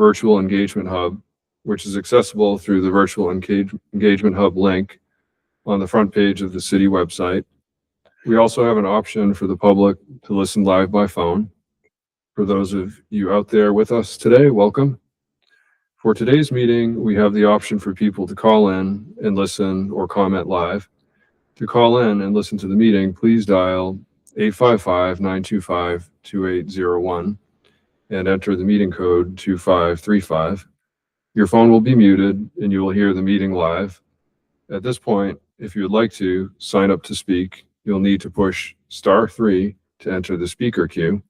Virtual Engagement Hub, which is accessible through the Virtual Engagement Hub link on the front page of the city website. We also have an option for the public to listen live by phone. For those of you out there with us today, welcome. For today's meeting, we have the option for people to call in and listen or comment live. To call in and listen to the meeting, please dial 855-925-2801 and enter the meeting code 2535. Your phone will be muted and you will hear the meeting live. At this point, if you would like to sign up to speak, you'll need to push *3 to enter the speaker queue.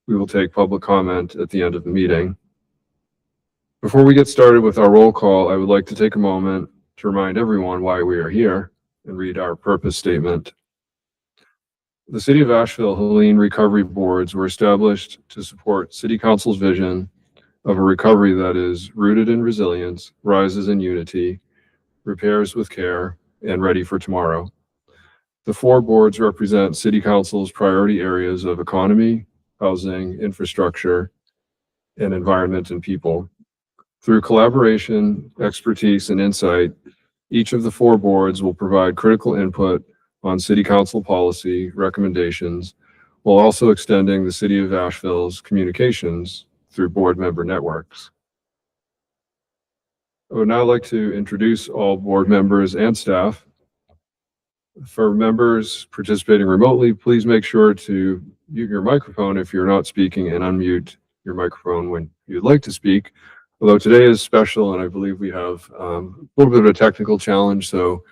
We will take public comment at the end of the meeting. Before we get started with our roll call, I would like to take a moment to remind everyone why we are here and read our purpose statement. The City of Asheville Helene Recovery Boards were established to support City Council's vision of a recovery that is rooted in resilience, rises in unity, repairs with care, and ready for tomorrow. The 4 boards represent City Council's priority areas of economy, housing, infrastructure, and environment and people. Through collaboration, expertise, and insight, each of the 4 boards will provide critical input on City Council policy recommendations, while also extending the City of Asheville's communications through board member networks. I would now like to introduce all board members and staff. For members participating remotely, please make sure to mute your microphone if you're not speaking and unmute your microphone when you'd like to speak. Although today is special and I believe we have a little bit of a technical challenge, so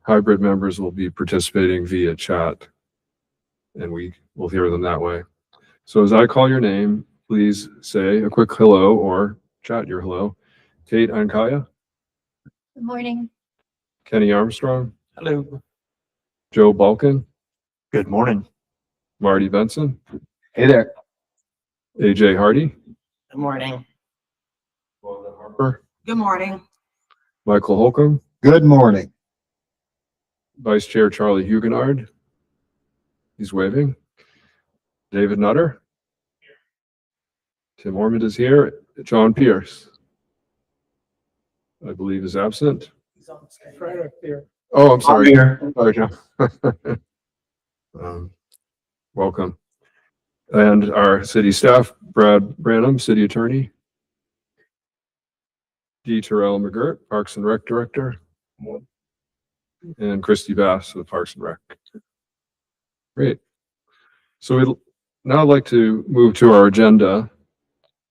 hybrid members will be participating via chat and we will hear them that way. So as I call your name, please say a quick hello or chat your hello. Kate Ankaya. Good morning. Kenny Armstrong. Hello. Joe Balkin. Good morning. Marty Benson. Hey there. AJ Hardy. Good morning. Wanda Harper. Good morning. Michael Holcomb. Good morning. Vice Chair Charlie Huguenard. He's waving. David Nutter. Tim Ormond is here. John Pierce, I believe, is absent. He's on the stage. Right up there. Oh, I'm sorry. Here. Sorry, John. Welcome. And our city staff, Brad Branham, City Attorney. D. Terrell McGirt, Parks and Rec Director. And Christy Bass with Parks and Rec. Great. So we'd now like to move to our agenda.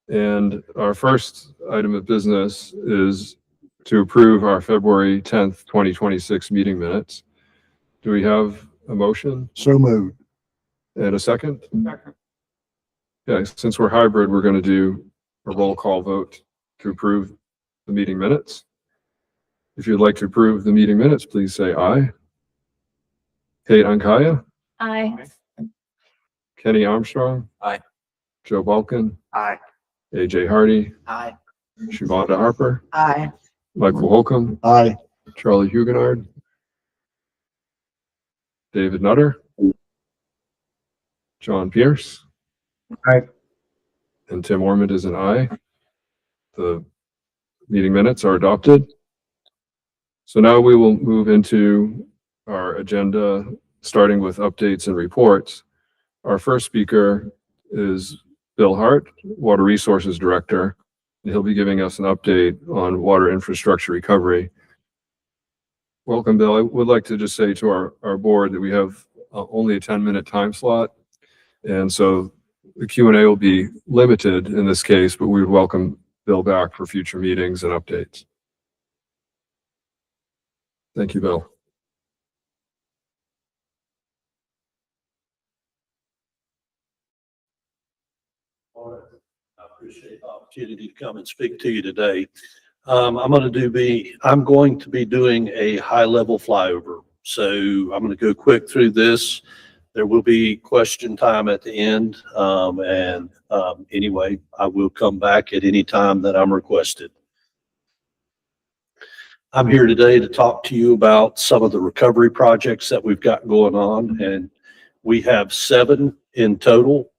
And our first item of business is to approve our February 10th, 2026 meeting minutes. Do we have a motion? So moved. And a second? Second. Okay, since we're hybrid, we're going to do a roll call vote to approve the meeting minutes. If you'd like to approve the meeting minutes, please say aye. Kate Ankaya. Aye. Kenny Armstrong. Aye. Joe Balkin. Aye. AJ Hardy. Aye. Shivanda Harper. Aye. Michael Holcomb. Aye. Charlie Huguenard. David Nutter. John Pierce. Aye. And Tim Ormond is an aye. The meeting minutes are adopted. So now we will move into our agenda, starting with updates and reports. Our first speaker is Bill Hart, Water Resources Director. He'll be giving us an update on water infrastructure recovery. Welcome, Bill. I would like to just say to our board that we have only a 10-minute time slot. And so the Q&A will be limited in this case, but we would welcome Bill back for future meetings and updates. Thank you, Bill. I appreciate the opportunity to come and speak to you today. I'm going to be doing a high-level flyover. So I'm going to go quick through this. There will be question time at the end. Anyway, I will come back at any time that I'm requested. I'm here today to talk to you about some of the recovery projects that we've got going on, and we have 7 in total.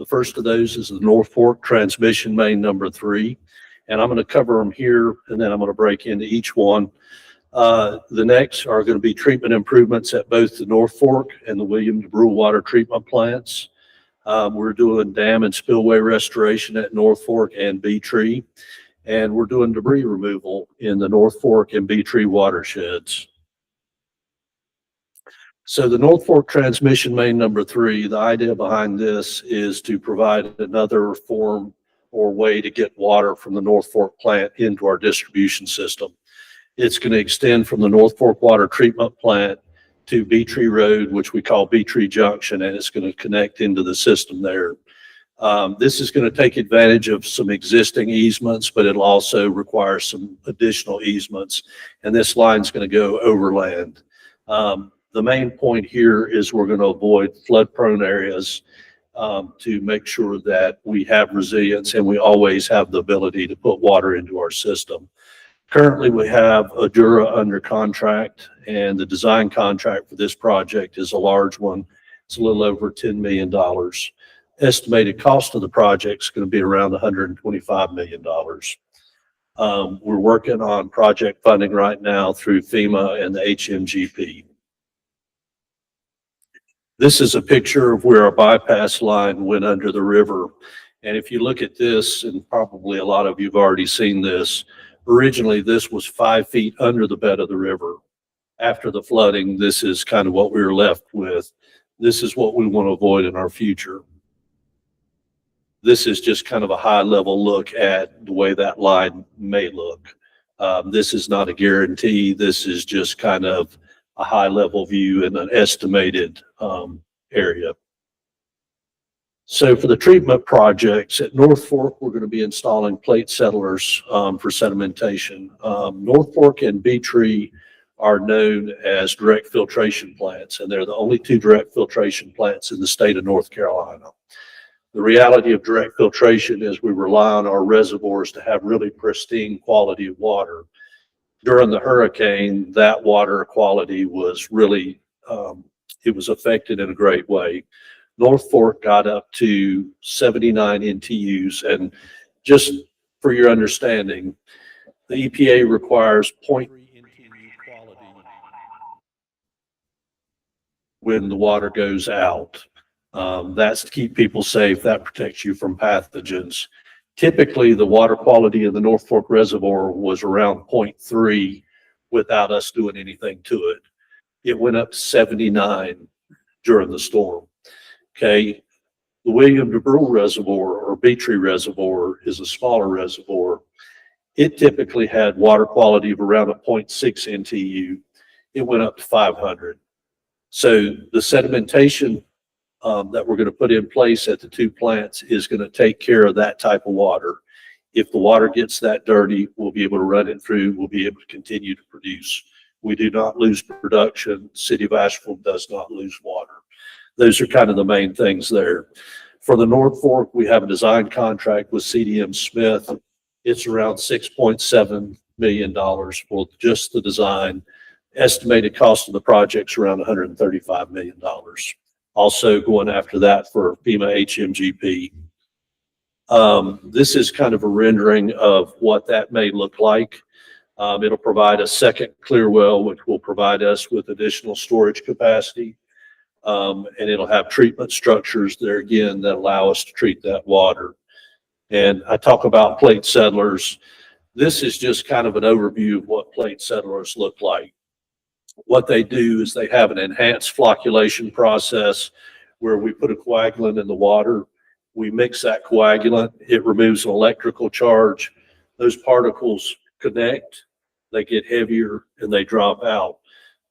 The first of those is the North Fork Transmission Main number 3. And I'm going to cover them here, and then I'm going to break into each one. The next are going to be treatment improvements at both the North Fork and the William DeBruhl water treatment plants. We're doing dam and spillway restoration at North Fork and Bee Tree. And we're doing debris removal in the North Fork and Bee Tree watersheds. So the North Fork Transmission Main number 3, the idea behind this is to provide another form or way to get water from the North Fork plant into our distribution system. It's going to extend from the North Fork Water Treatment Plant to Bee Tree Road, which we call Bee Tree Junction, and it's going to connect into the system there. This is going to take advantage of some existing easements, but it'll also require some additional easements, and this line's going to go overland. The main point here is we're going to avoid flood-prone areas to make sure that we have resilience and we always have the ability to put water into our system. Currently, we have Adura under contract, and the design contract for this project is a large one. It's a little over $10 million. Estimated cost of the project is going to be around $125 million. We're working on project funding right now through FEMA and the HMGP. This is a picture of where our bypass line went under the river. And if you look at this, and probably a lot of you have already seen this, originally this was 5 feet under the bed of the river. After the flooding, this is kind of what we were left with. This is what we want to avoid in our future. This is just kind of a high level look at the way that line may look. This is not a guarantee. This is just kind of a high level view in an estimated area. So for the treatment projects at North Fork, we're going to be installing plate settlers for sedimentation. North Fork and Bee Tree are known as direct filtration plants, and they're the only 2 direct filtration plants in the state of North Carolina. The reality of direct filtration is we rely on our reservoirs to have really pristine quality of water. During the hurricane, that water quality was really, it was affected in a great way. North Fork got up to 79 NTUs, and just for your understanding, the EPA requires 0.3 NTU quality when the water goes out. That's to keep people safe. That protects you from pathogens. Typically, the water quality in the North Fork Reservoir was around 0.3 without us doing anything to it. It went up to 79 during the storm. Okay. The William DeBruhl Reservoir or Bee Tree Reservoir is a smaller reservoir. It typically had water quality of around a 0.6 NTU. It went up to 500. So the sedimentation that we're going to put in place at the 2 plants is going to take care of that type of water. If the water gets that dirty, we'll be able to run it through. We'll be able to continue to produce. We do not lose production. City of Asheville does not lose water. Those are kind of the main things there. For the North Fork, we have a design contract with CDM Smith. It's around $6.7 million for just the design. Estimated cost of the project's around $135 million. Also going after that for FEMA HMGP. This is kind of a rendering of what that may look like. It'll provide a second clear well, which will provide us with additional storage capacity. And it'll have treatment structures there again that allow us to treat that water. And I talk about plate settlers. This is just kind of an overview of what plate settlers look like. What they do is they have an enhanced flocculation process where we put a coagulant in the water. We mix that coagulant. It removes an electrical charge. Those particles connect, they get heavier, and they drop out.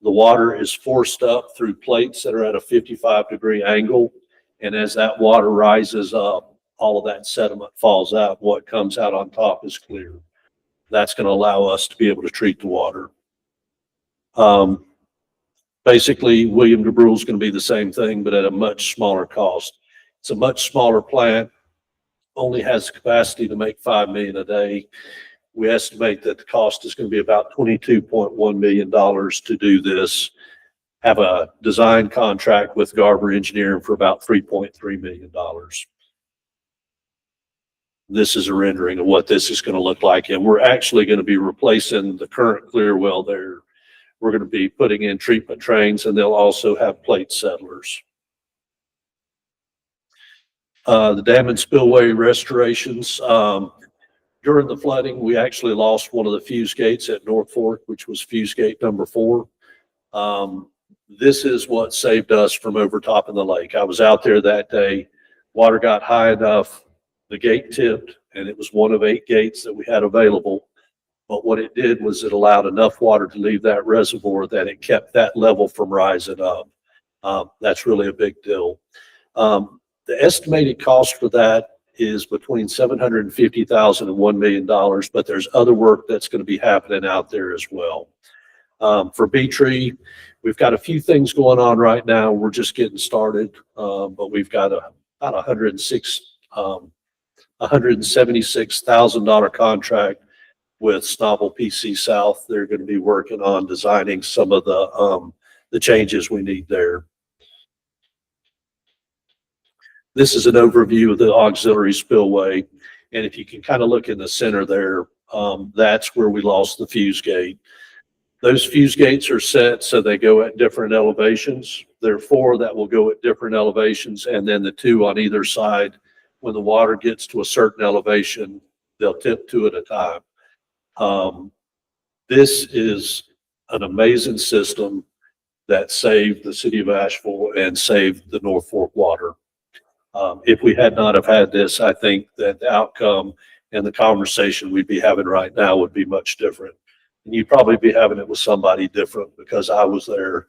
The water is forced up through plates that are at a 55-degree angle. And as that water rises up, all of that sediment falls out. What comes out on top is clear. That's going to allow us to be able to treat the water. Basically, William DeBruhl is going to be the same thing, but at a much smaller cost. It's a much smaller plant, only has the capacity to make 5 million a day. We estimate that the cost is going to be about $22.1 million to do this. Have a design contract with Garber Engineering for about $3.3 million. this is a rendering of what this is going to look like. And we're actually going to be replacing the current clear well there. We're going to be putting in treatment trains, and they'll also have plate settlers. The dam and spillway restorations. During the flooding, we actually lost one of the fuse gates at North Fork, which was fuse gate number 4. This is what saved us from overtopping the lake. I was out there that day. Water got high enough, the gate tipped, and it was one of 8 gates that we had available. But what it did was it allowed enough water to leave that reservoir that it kept that level from rising up. That's really a big deal. The estimated cost for that is between $750,000 and $1 million, but there's other work that's going to be happening out there as well. For B-Tree, we've got a few things going on right now. We're just getting started, but we've got about $176,000 contract with Snobble PC South. They're going to be working on designing some of the changes we need there. This is an overview of the auxiliary spillway. And if you can kind of look in the center there, that's where we lost the fuse gate. Those fuse gates are set so they go at different elevations. There are 4 that will go at different elevations, and then the 2 on either side. When the water gets to a certain elevation, they'll tip 2 at a time. This is an amazing system that saved the city of Asheville and saved the North Fork water. If we had not have had this, I think that the outcome and the conversation we'd be having right now would be much different. And you'd probably be having it with somebody different, because I was there,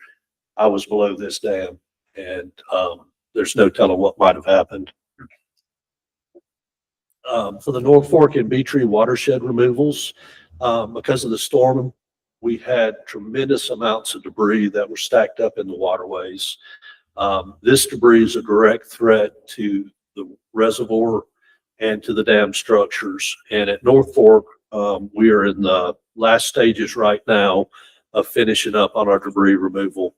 I was below this dam, and there's no telling what might have happened. For the North Fork and B-Tree watershed removals, because of the storm, we had tremendous amounts of debris that were stacked up in the waterways. This debris is a direct threat to the reservoir and to the dam structures. And at North Fork, we are in the last stages right now of finishing up on our debris removal.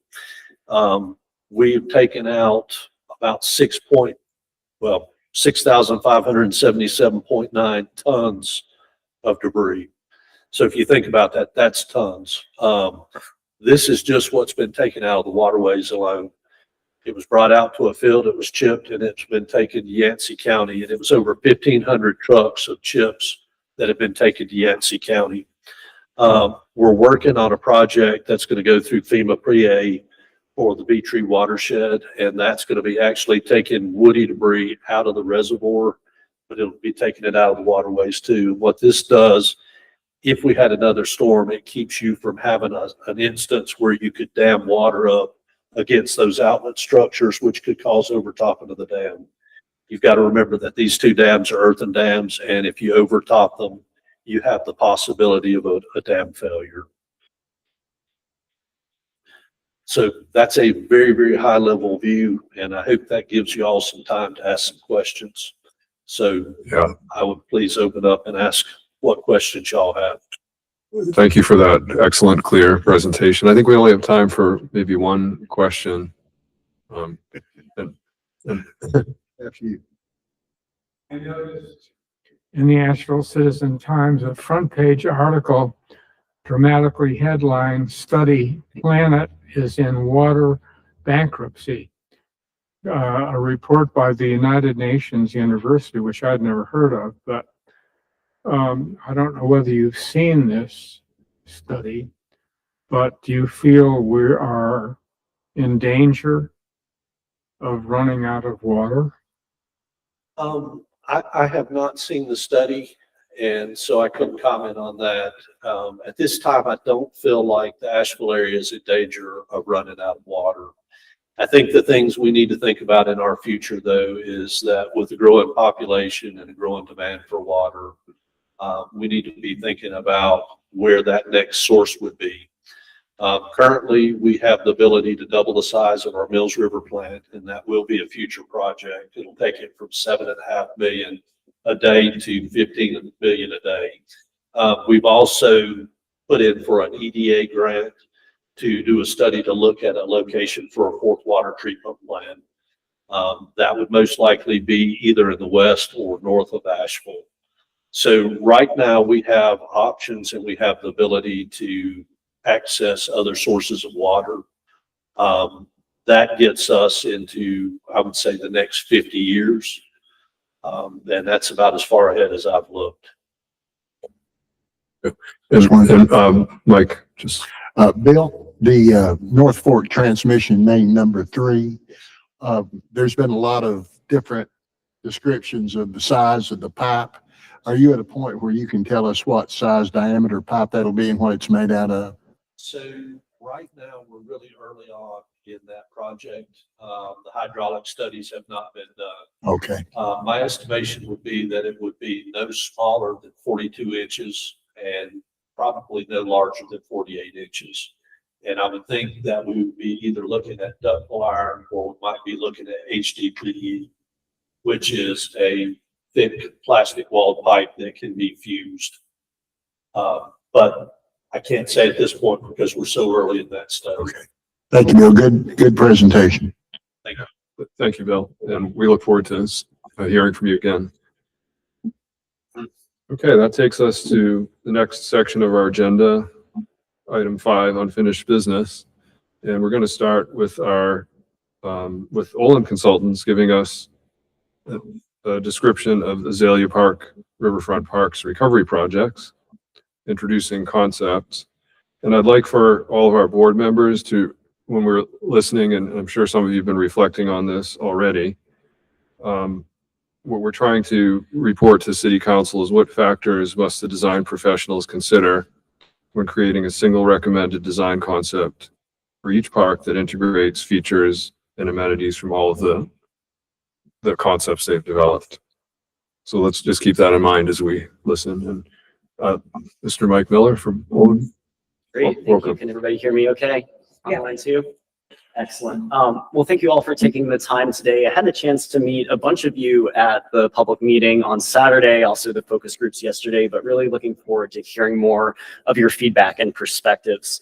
We've taken out about 6,577.9 tons of debris. So if you think about that, that's tons. This is just what's been taken out of the waterways alone. It was brought out to a field, it was chipped, and it's been taken to Yancey County, and it was over 1,500 trucks of chips that have been taken to Yancey County. We're working on a project that's going to go through FEMA Pre-A for the B-Tree watershed, and that's going to be actually taking woody debris out of the reservoir, but it'll be taking it out of the waterways too. What this does, if we had another storm, it keeps you from having an instance where you could dam water up against those outlet structures, which could cause overtopping of the dam. You've got to remember that these 2 dams are earthen dams, and if you overtop them, you have the possibility of a dam failure. So that's a very, very high level view, and I hope that gives you all some time to ask some questions. So Yeah. I would please open up and ask what questions y'all have. Thank you for that excellent, clear presentation. I think we only have time for maybe one question. After you. I noticed in the Asheville Citizen Times, a front page article, dramatically headline, "Study Planet is in Water Bankruptcy." A report by the United Nations University, which I'd never heard of, but I don't know whether you've seen this study, but do you feel we are in danger of running out of water? I have not seen the study, and so I couldn't comment on that. At this time, I don't feel like the Asheville area is in danger of running out of water. I think the things we need to think about in our future, though, is that with the growing population and a growing demand for water, we need to be thinking about where that next source would be. Currently, we have the ability to double the size of our Mills River plant, and that will be a future project. It'll take it from 7.5 million a day to 15 million a day. We've also put in for an EDA grant to do a study to look at a location for a 4th water treatment plant. That would most likely be either in the west or north of Asheville. So right now we have options and we have the ability to access other sources of water. That gets us into, I would say, the next 50 years. And that's about as far ahead as I've looked. And Mike, just, Bill, the North Fork Transmission Main number 3, there's been a lot of different descriptions of the size of the pipe. Are you at a point where you can tell us what size diameter pipe that'll be and what it's made out of? So right now, we're really early on in that project. The hydraulic studies have not been done. Okay. My estimation would be that it would be no smaller than 42 inches and probably no larger than 48 inches. And I would think that we would be either looking at ductile iron or we might be looking at HDPE, which is a thick plastic walled pipe that can be fused. But I can't say at this point because we're so early in that study. Okay. Thank you, Bill. Good presentation. thank you, Bill, and we look forward to hearing from you again. Okay, that takes us to the next section of our agenda, item 5, unfinished business. And we're going to start with our, with Olin Consultants giving us a description of Azalea Park, Riverfront Parks recovery projects, introducing concepts. And I'd like for all of our board members to, when we're listening, and I'm sure some of you have been reflecting on this already, what we're trying to report to City Council is what factors must the design professionals consider when creating a single recommended design concept for each park that integrates features and amenities from all of the concepts they've developed. So let's just keep that in mind as we listen. And Mr. Mike Miller from Olin. Great, thank Welcome. you. Can everybody hear me okay? Online too? Excellent. Well, thank you all for taking the time today. I had the chance to meet a bunch of you at the public meeting on Saturday, also the focus groups yesterday, but really looking forward to hearing more of your feedback and perspectives.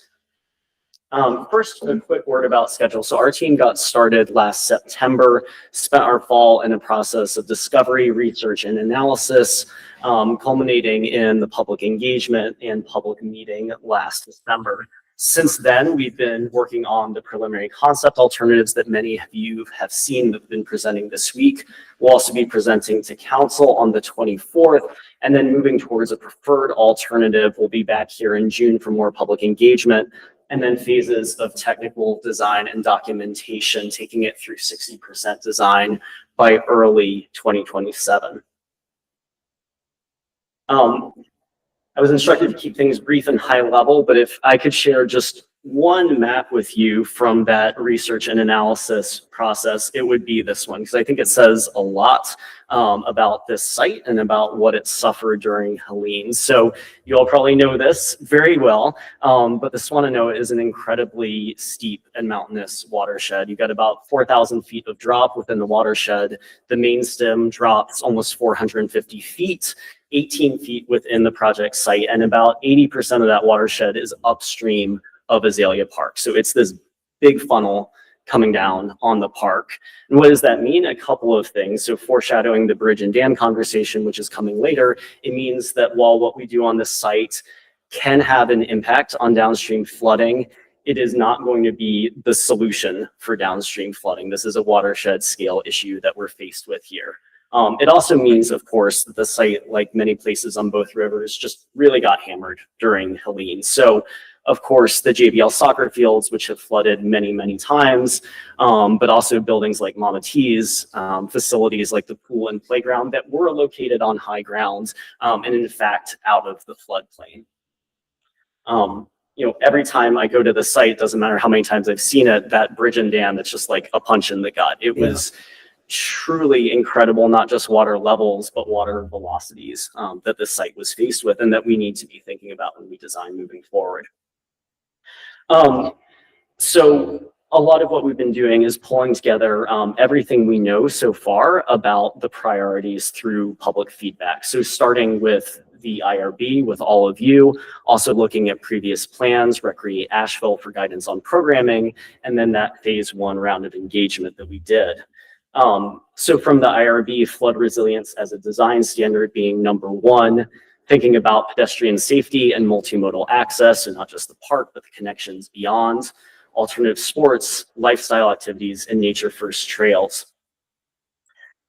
First, a quick word about schedule. So our team got started last September, spent our fall in a process of discovery, research, and analysis, culminating in the public engagement and public meeting last December. Since then, we've been working on the preliminary concept alternatives that many of you have seen that have been presenting this week. We'll also be presenting to council on the 24th, and then moving towards a preferred alternative. We'll be back here in June for more public engagement, and then phases of technical design and documentation, taking it through 60% design by early 2027. I was instructed to keep things brief and high level, but if I could share just one map with you from that research and analysis process, it would be this one, because I think it says a lot about this site and about what it suffered during Helene. So you all probably know this very well, but the Swannanoa is an incredibly steep and mountainous watershed. You've got about 4,000 feet of drop within the watershed. The main stem drops almost 450 feet. 18 feet within the project site, and about 80% of that watershed is upstream of Azalea Park. So it's this big funnel coming down on the park. And what does that mean? A couple of things. So foreshadowing the bridge and dam conversation, which is coming later, it means that while what we do on this site can have an impact on downstream flooding, it is not going to be the solution for downstream flooding. This is a watershed scale issue that we're faced with here. It also means, of course, that the site, like many places on both rivers, just really got hammered during Helene. So, of course, the JBL soccer fields, which have flooded many, many times, but also buildings like Mama T's, facilities like the pool and playground that were located on high ground, and in fact, out of the floodplain. You know, every time I go to the site, doesn't matter how many times I've seen it, that bridge and dam, it's just like a punch in the gut. It was truly incredible, not just water levels, but water velocities that this site was faced with and that we need to be thinking about when we design moving forward. So a lot of what we've been doing is pulling together everything we know so far about the priorities through public feedback. So starting with the IRB with all of you, also looking at previous plans, Recreate Asheville for guidance on programming, and then that phase 1 round of engagement that we did. So from the IRB, flood resilience as a design standard being number one, thinking about pedestrian safety and multimodal access, and not just the park, but the connections beyond, alternative sports, lifestyle activities, and nature-first trails.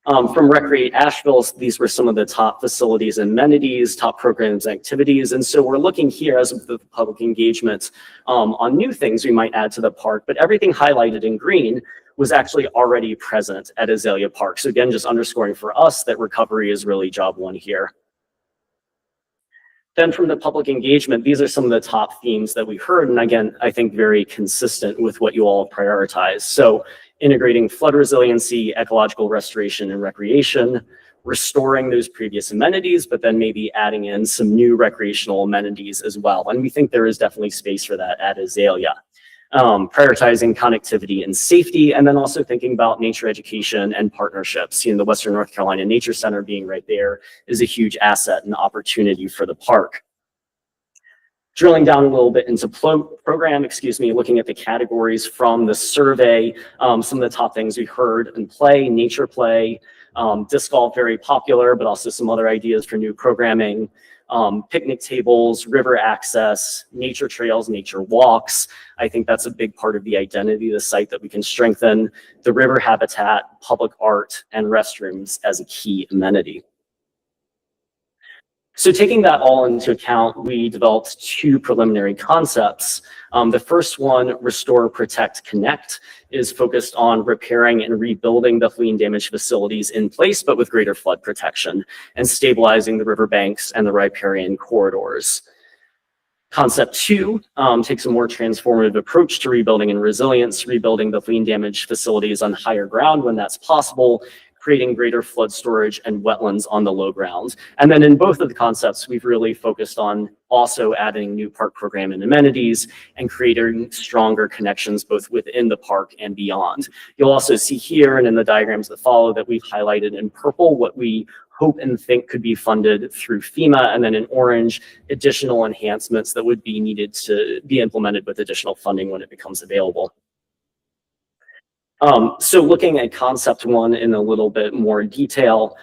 From Recreate Asheville, these were some of the top facilities and amenities, top programs and activities. And so we're looking here as of the public engagement on new things we might add to the park, but everything highlighted in green was actually already present at Azalea Park. So again, just underscoring for us that recovery is really job one here. Then from the public engagement, these are some of the top themes that we heard. And again, I think very consistent with what you all prioritize. So integrating flood resiliency, ecological restoration and recreation, restoring those previous amenities, but then maybe adding in some new recreational amenities as well. And we think there is definitely space for that at Azalea. Prioritizing connectivity and safety, and then also thinking about nature education and partnerships. You know, the Western North Carolina Nature Center being right there is a huge asset and opportunity for the park. Drilling down a little bit into program, looking at the categories from the survey, some of the top things we heard in play, nature play, disc golf, very popular, but also some other ideas for new programming. Picnic tables, river access, nature trails, nature walks. I think that's a big part of the identity of the site that we can strengthen. The river habitat, public art, and restrooms as a key amenity. So taking that all into account, we developed two preliminary concepts. The first one, Restore, Protect, Connect, is focused on repairing and rebuilding the Helene damaged facilities in place, but with greater flood protection, and stabilizing the riverbanks and the riparian corridors. Concept two takes a more transformative approach to rebuilding and resilience, rebuilding the Helene damaged facilities on higher ground when that's possible, creating greater flood storage and wetlands on the low ground. And then in both of the concepts, we've really focused on also adding new park program and amenities and creating stronger connections both within the park and beyond. You'll also see here and in the diagrams that follow that we've highlighted in purple what we hope and think could be funded through FEMA, and then in orange, additional enhancements that would be needed to be implemented with additional funding when it becomes available. So looking at concept one in a little bit more detail,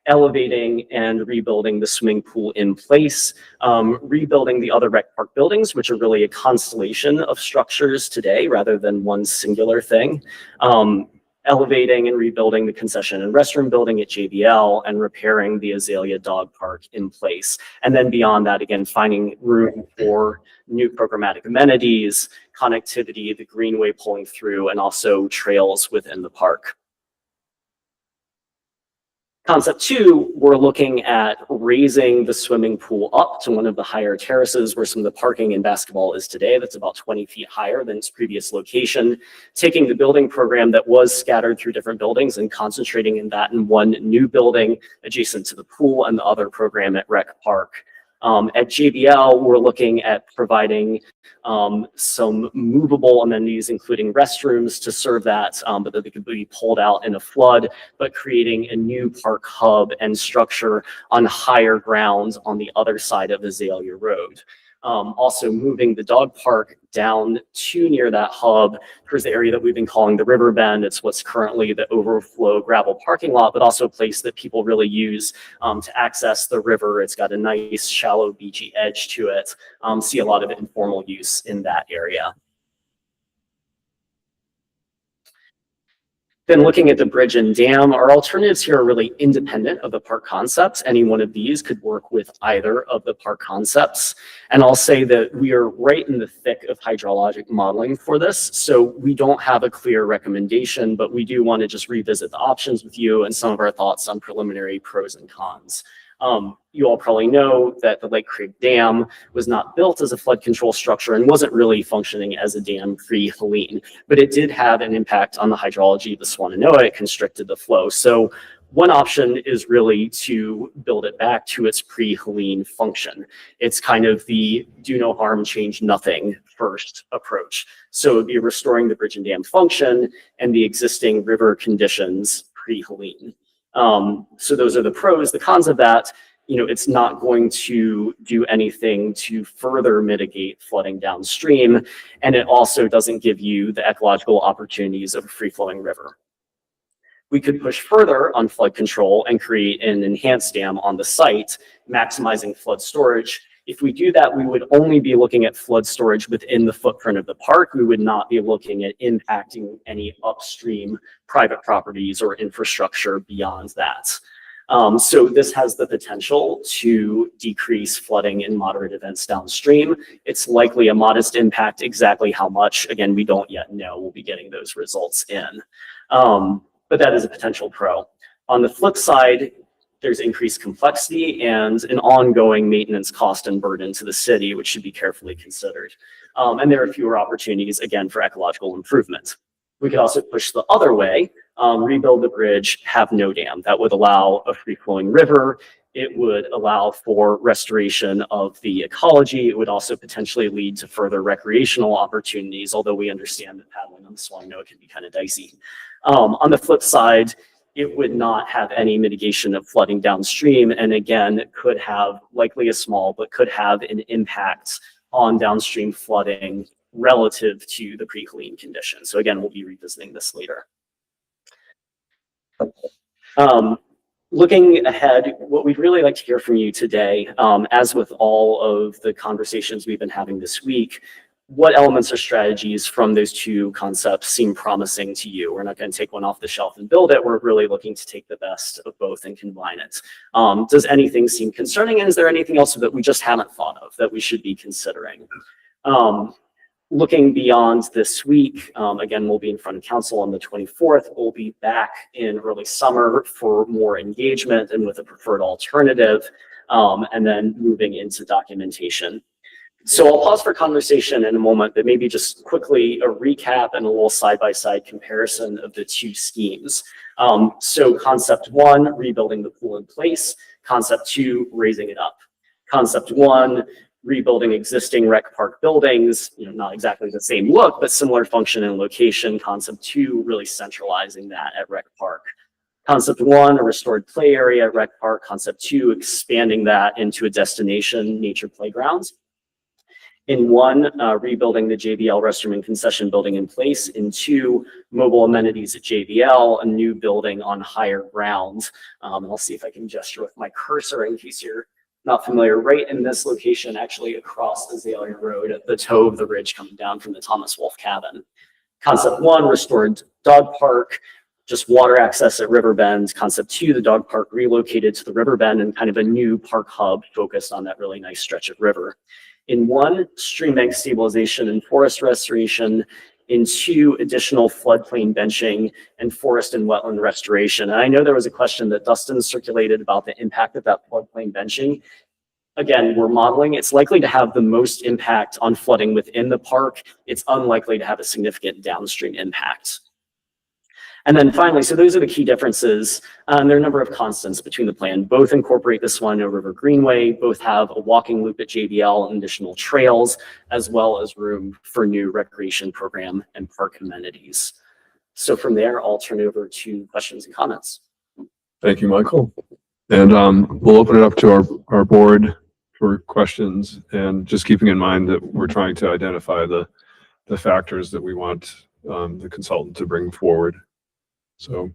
elevating and rebuilding the swimming pool in place, rebuilding the other rec park buildings, which are really a constellation of structures today rather than one singular thing. Elevating and rebuilding the concession and restroom building at JBL, and repairing the Azalea Dog Park in place. And then beyond that, again, finding room for new programmatic amenities, connectivity, the Greenway pulling through, and also trails within the park. Concept two, we're looking at raising the swimming pool up to one of the higher terraces where some of the parking and basketball is today. That's about 20 feet higher than its previous location. Taking the building program that was scattered through different buildings and concentrating in that in one new building adjacent to the pool, and the other program at Rec Park. At JBL, we're looking at providing some movable amenities, including restrooms to serve that, but that they could be pulled out in a flood, but creating a new park hub and structure on higher ground on the other side of Azalea Road. Also moving the dog park down to near that hub towards the area that we've been calling the river bend. It's what's currently the overflow gravel parking lot, but also a place that people really use to access the river. It's got a nice shallow beachy edge to it. See a lot of informal use in that area. Then looking at the bridge and dam, our alternatives here are really independent of the park concepts. Any one of these could work with either of the park concepts. And I'll say that we are right in the thick of hydrologic modeling for this. So we don't have a clear recommendation, but we do want to just revisit the options with you and some of our thoughts on preliminary pros and cons. You all probably know that the Lake Creek Dam was not built as a flood control structure and wasn't really functioning as a dam pre-Helene, but it did have an impact on the hydrology of the Swannanoa. It constricted the flow. So one option is really to build it back to its pre-Helene function. It's kind of the do no harm, change nothing first approach. So it would be restoring the bridge and dam function and the existing river conditions pre-Helene. So those are the pros. The cons of that, you know, it's not going to do anything to further mitigate flooding downstream. And it also doesn't give you the ecological opportunities of a free-flowing river. We could push further on flood control and create an enhanced dam on the site, maximizing flood storage. If we do that, we would only be looking at flood storage within the footprint of the park. We would not be looking at impacting any upstream private properties or infrastructure beyond that. So this has the potential to decrease flooding and moderate events downstream. It's likely a modest impact. Exactly how much, again, we don't yet know. We'll be getting those results in. But that is a potential pro. On the flip side, there's increased complexity and an ongoing maintenance cost and burden to the city, which should be carefully considered. And there are fewer opportunities, again, for ecological improvement. We could also push the other way, rebuild the bridge, have no dam. That would allow a free-flowing river. It would allow for restoration of the ecology. It would also potentially lead to further recreational opportunities, although we understand that paddling on the Swannanoa can be kind of dicey. On the flip side, it would not have any mitigation of flooding downstream, and again, could have likely a small, but could have an impact on downstream flooding relative to the pre-Helene condition. So again, we'll be revisiting this later. Looking ahead, what we'd really like to hear from you today, as with all of the conversations we've been having this week, what elements or strategies from those two concepts seem promising to you? We're not going to take one off the shelf and build it. We're really looking to take the best of both and combine it. Does anything seem concerning? And is there anything else that we just haven't thought of that we should be considering? Looking beyond this week, again, we'll be in front of council on the 24th. We'll be back in early summer for more engagement and with a preferred alternative, and then moving into documentation. So I'll pause for conversation in a moment, but maybe just quickly a recap and a little side-by-side comparison of the two schemes. So concept one, rebuilding the pool in place. Concept two, raising it up. Concept one, rebuilding existing rec park buildings, not exactly the same look, but similar function and location. Concept two, really centralizing that at rec park. Concept one, a restored play area at rec park. Concept two, expanding that into a destination nature playground. In one, rebuilding the JBL restroom and concession building in place. In two, mobile amenities at JBL, a new building on higher ground. And I'll see if I can gesture with my cursor in case you're not familiar. Right in this location, actually across Azalea Road at the toe of the ridge coming down from the Thomas Wolfe cabin. Concept one, restored dog park, just water access at Riverbend. Concept two, the dog park relocated to the Riverbend and kind of a new park hub focused on that really nice stretch of river. In one, stream bank stabilization and forest restoration. In two, additional floodplain benching and forest and wetland restoration. And I know there was a question that Dustin circulated about the impact of that floodplain benching. Again, we're modeling. It's likely to have the most impact on flooding within the park. It's unlikely to have a significant downstream impact. And then finally, so those are the key differences. There are a number of constants between the plan. Both incorporate the Swannanoa River Greenway, both have a walking loop at JBL and additional trails, as well as room for new recreation program and park amenities. So from there, I'll turn it over to questions and comments. Thank you, Michael. And we'll open it up to our board for questions, and just keeping in mind that we're trying to identify the factors that we want the consultant to bring forward. So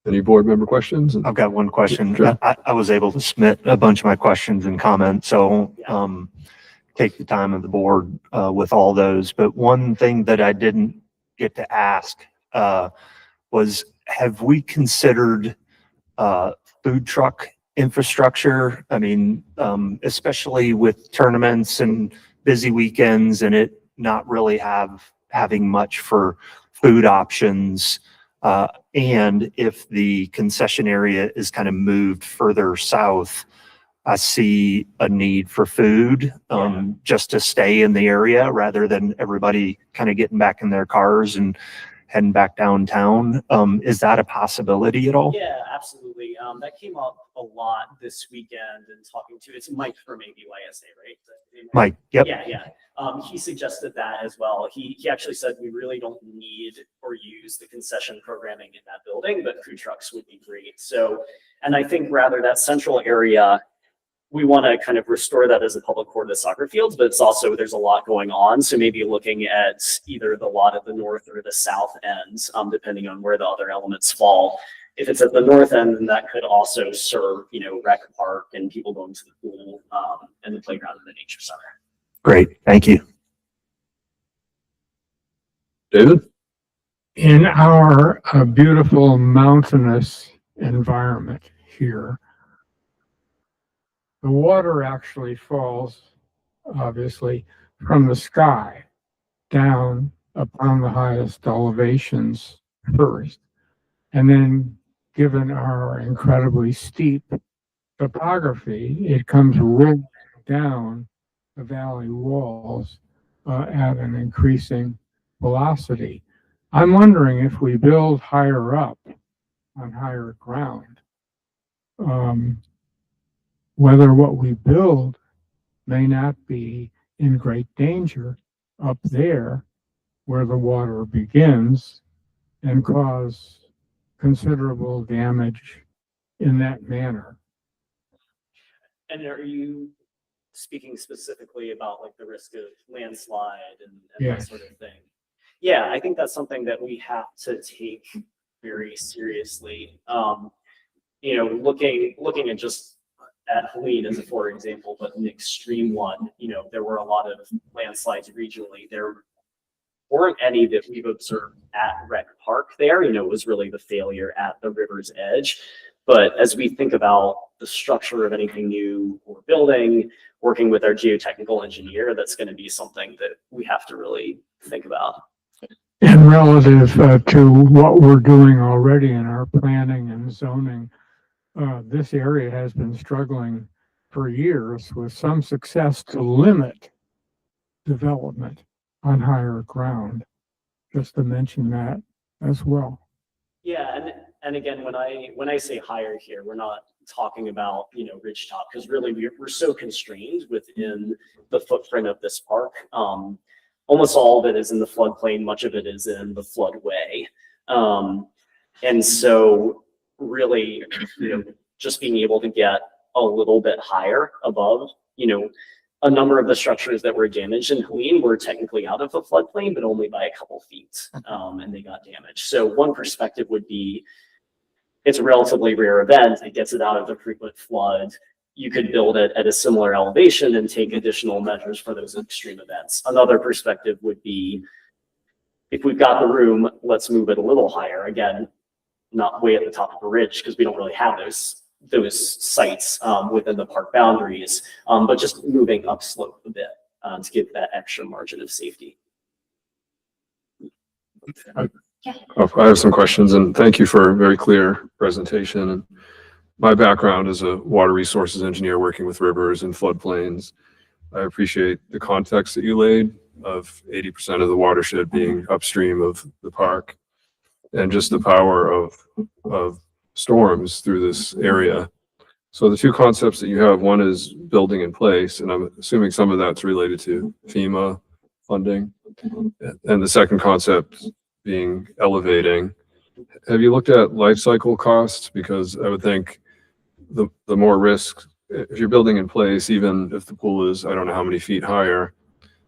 any board member questions? I've got one question. Sure. I was able to submit a bunch of my questions and comments, so take the time of the board with all those. But one thing that I didn't get to ask was, have we considered food truck infrastructure? I mean, especially with tournaments and busy weekends and it not really having much for food options. And if the concession area is kind of moved further south, I see a need for food just to stay in the area rather than everybody kind of getting back in their cars and heading back downtown. Is that a possibility at all? Yeah, absolutely. That came up a lot this weekend and talking to, it's Mike from ABYSA, right? Mike, yep. Yeah. He suggested that as well. He actually said we really don't need or use the concession programming in that building, but food trucks would be great. So, and I think rather that central area, we want to kind of restore that as a public court of the soccer fields, but it's also, there's a lot going on. So maybe looking at either the lot at the north or the south ends, depending on where the other elements fall. If it's at the north end, then that could also serve, you know, rec park and people going to the pool, and the playground and the nature center. Great, thank you. David? In our beautiful mountainous environment here, the water actually falls, obviously, from the sky down upon the highest elevations first. And then, given our incredibly steep topography, it comes rolling down the valley walls at an increasing velocity. I'm wondering if we build higher up on higher ground, whether what we build may not be in great danger up there where the water begins and cause considerable damage in that manner. And are you speaking specifically about like the risk of landslide and Yes. that sort of thing? Yeah, I think that's something that we have to take very seriously. You know, looking at just at Helene as a for example, but an extreme one, you know, there were a lot of landslides regionally. There weren't any that we've observed at Rec Park there, you know, it was really the failure at the river's edge. But as we think about the structure of anything new we're building, working with our geotechnical engineer, that's going to be something that we have to really think about. And relative to what we're doing already in our planning and zoning, this area has been struggling for years with some success to limit development on higher ground. Just to mention that as well. Yeah, and again, when I say higher here, we're not talking about, you know, ridgetop, because really we're so constrained within the footprint of this park. Almost all of it is in the floodplain, much of it is in the floodway. And so really, you know, just being able to get a little bit higher above, you know, a number of the structures that were damaged in Helene were technically out of the floodplain, but only by a couple feet, and they got damaged. So one perspective would be, it's a relatively rare event. It gets it out of the frequent flood. You could build it at a similar elevation and take additional measures for those extreme events. Another perspective would be, if we've got the room, let's move it a little higher. Again, not way at the top of a ridge, because we don't really have those sites within the park boundaries, but just moving upslope a bit to give that extra margin of safety. I have some questions, and thank you for a very clear presentation. And my background is a water resources engineer working with rivers and floodplains. I appreciate the context that you laid of 80% of the watershed being upstream of the park, and just the power of storms through this area. So the two concepts that you have, one is building in place, and I'm assuming some of that's related to FEMA funding. And the second concept being elevating. Have you looked at life cycle costs? Because I would think the more risk, if you're building in place, even if the pool is, I don't know how many feet higher,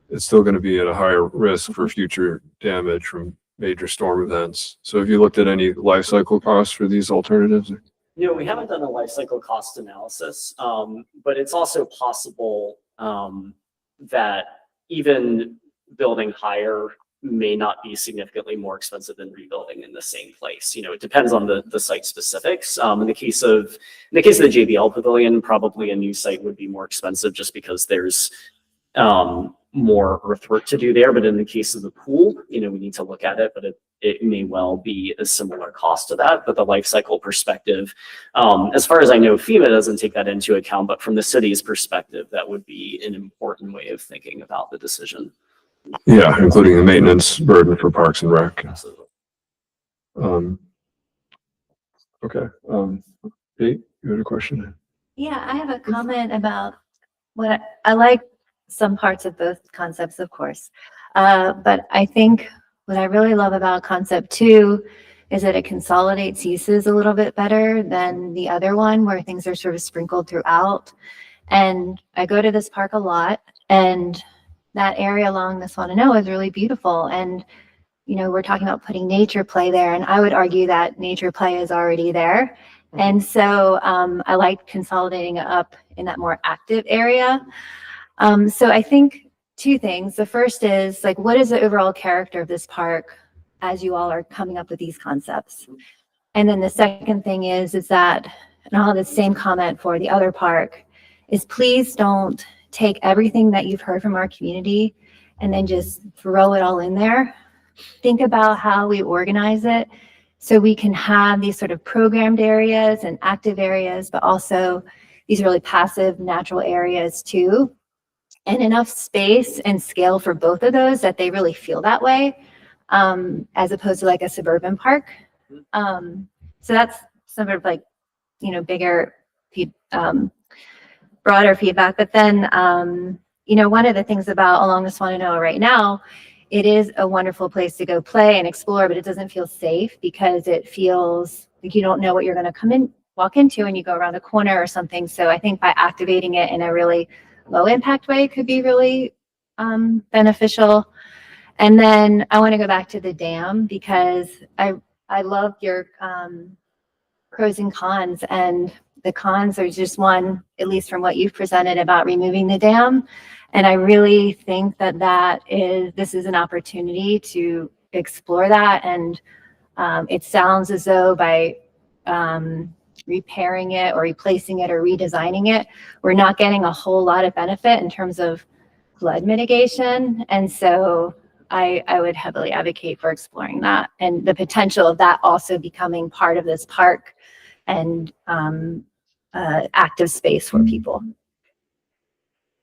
it's still going to be at a higher risk for future damage from major storm events. So have you looked at any life cycle costs for these alternatives? No, we haven't done a life cycle cost analysis, but it's also possible that even building higher may not be significantly more expensive than rebuilding in the same place. You know, it depends on the site specifics. In the case of the JBL Pavilion, probably a new site would be more expensive just because there's more earthwork to do there. But in the case of the pool, you know, we need to look at it, but it may well be a similar cost to that. But the life cycle perspective, as far as I know, FEMA doesn't take that into account, but from the city's perspective, that would be an important way of thinking about the decision. Yeah, including the maintenance burden for Parks and Rec. Absolutely. Okay. Pete, you had a question? Yeah, I have a comment about what I like some parts of both concepts, of course. But I think what I really love about concept 2 is that it consolidates uses a little bit better than the other one where things are sort of sprinkled throughout. And I go to this park a lot, and that area along the Swannanoa is really beautiful. And, you know, we're talking about putting nature play there, and I would argue that nature play is already there. And so I like consolidating it up in that more active area. So I think two things. The first is like, what is the overall character of this park as you all are coming up with these concepts? And then the second thing is that, and I'll have the same comment for the other park, is please don't take everything that you've heard from our community and then just throw it all in there. Think about how we organize it so we can have these sort of programmed areas and active areas, but also these really passive natural areas too. And enough space and scale for both of those that they really feel that way, as opposed to like a suburban park. So that's sort of like, you know, bigger, broader feedback. But then, you know, one of the things about along the Swannanoa right now, it is a wonderful place to go play and explore, but it doesn't feel safe because it feels like you don't know what you're going to walk into when you go around a corner or something. So I think by activating it in a really low impact way could be really beneficial. And then I want to go back to the dam because I love your pros and cons, and the cons are just one, at least from what you've presented about removing the dam. And I really think that this is an opportunity to explore that. And it sounds as though by repairing it or replacing it or redesigning it, we're not getting a whole lot of benefit in terms of flood mitigation. And so I would heavily advocate for exploring that and the potential of that also becoming part of this park and active space for people.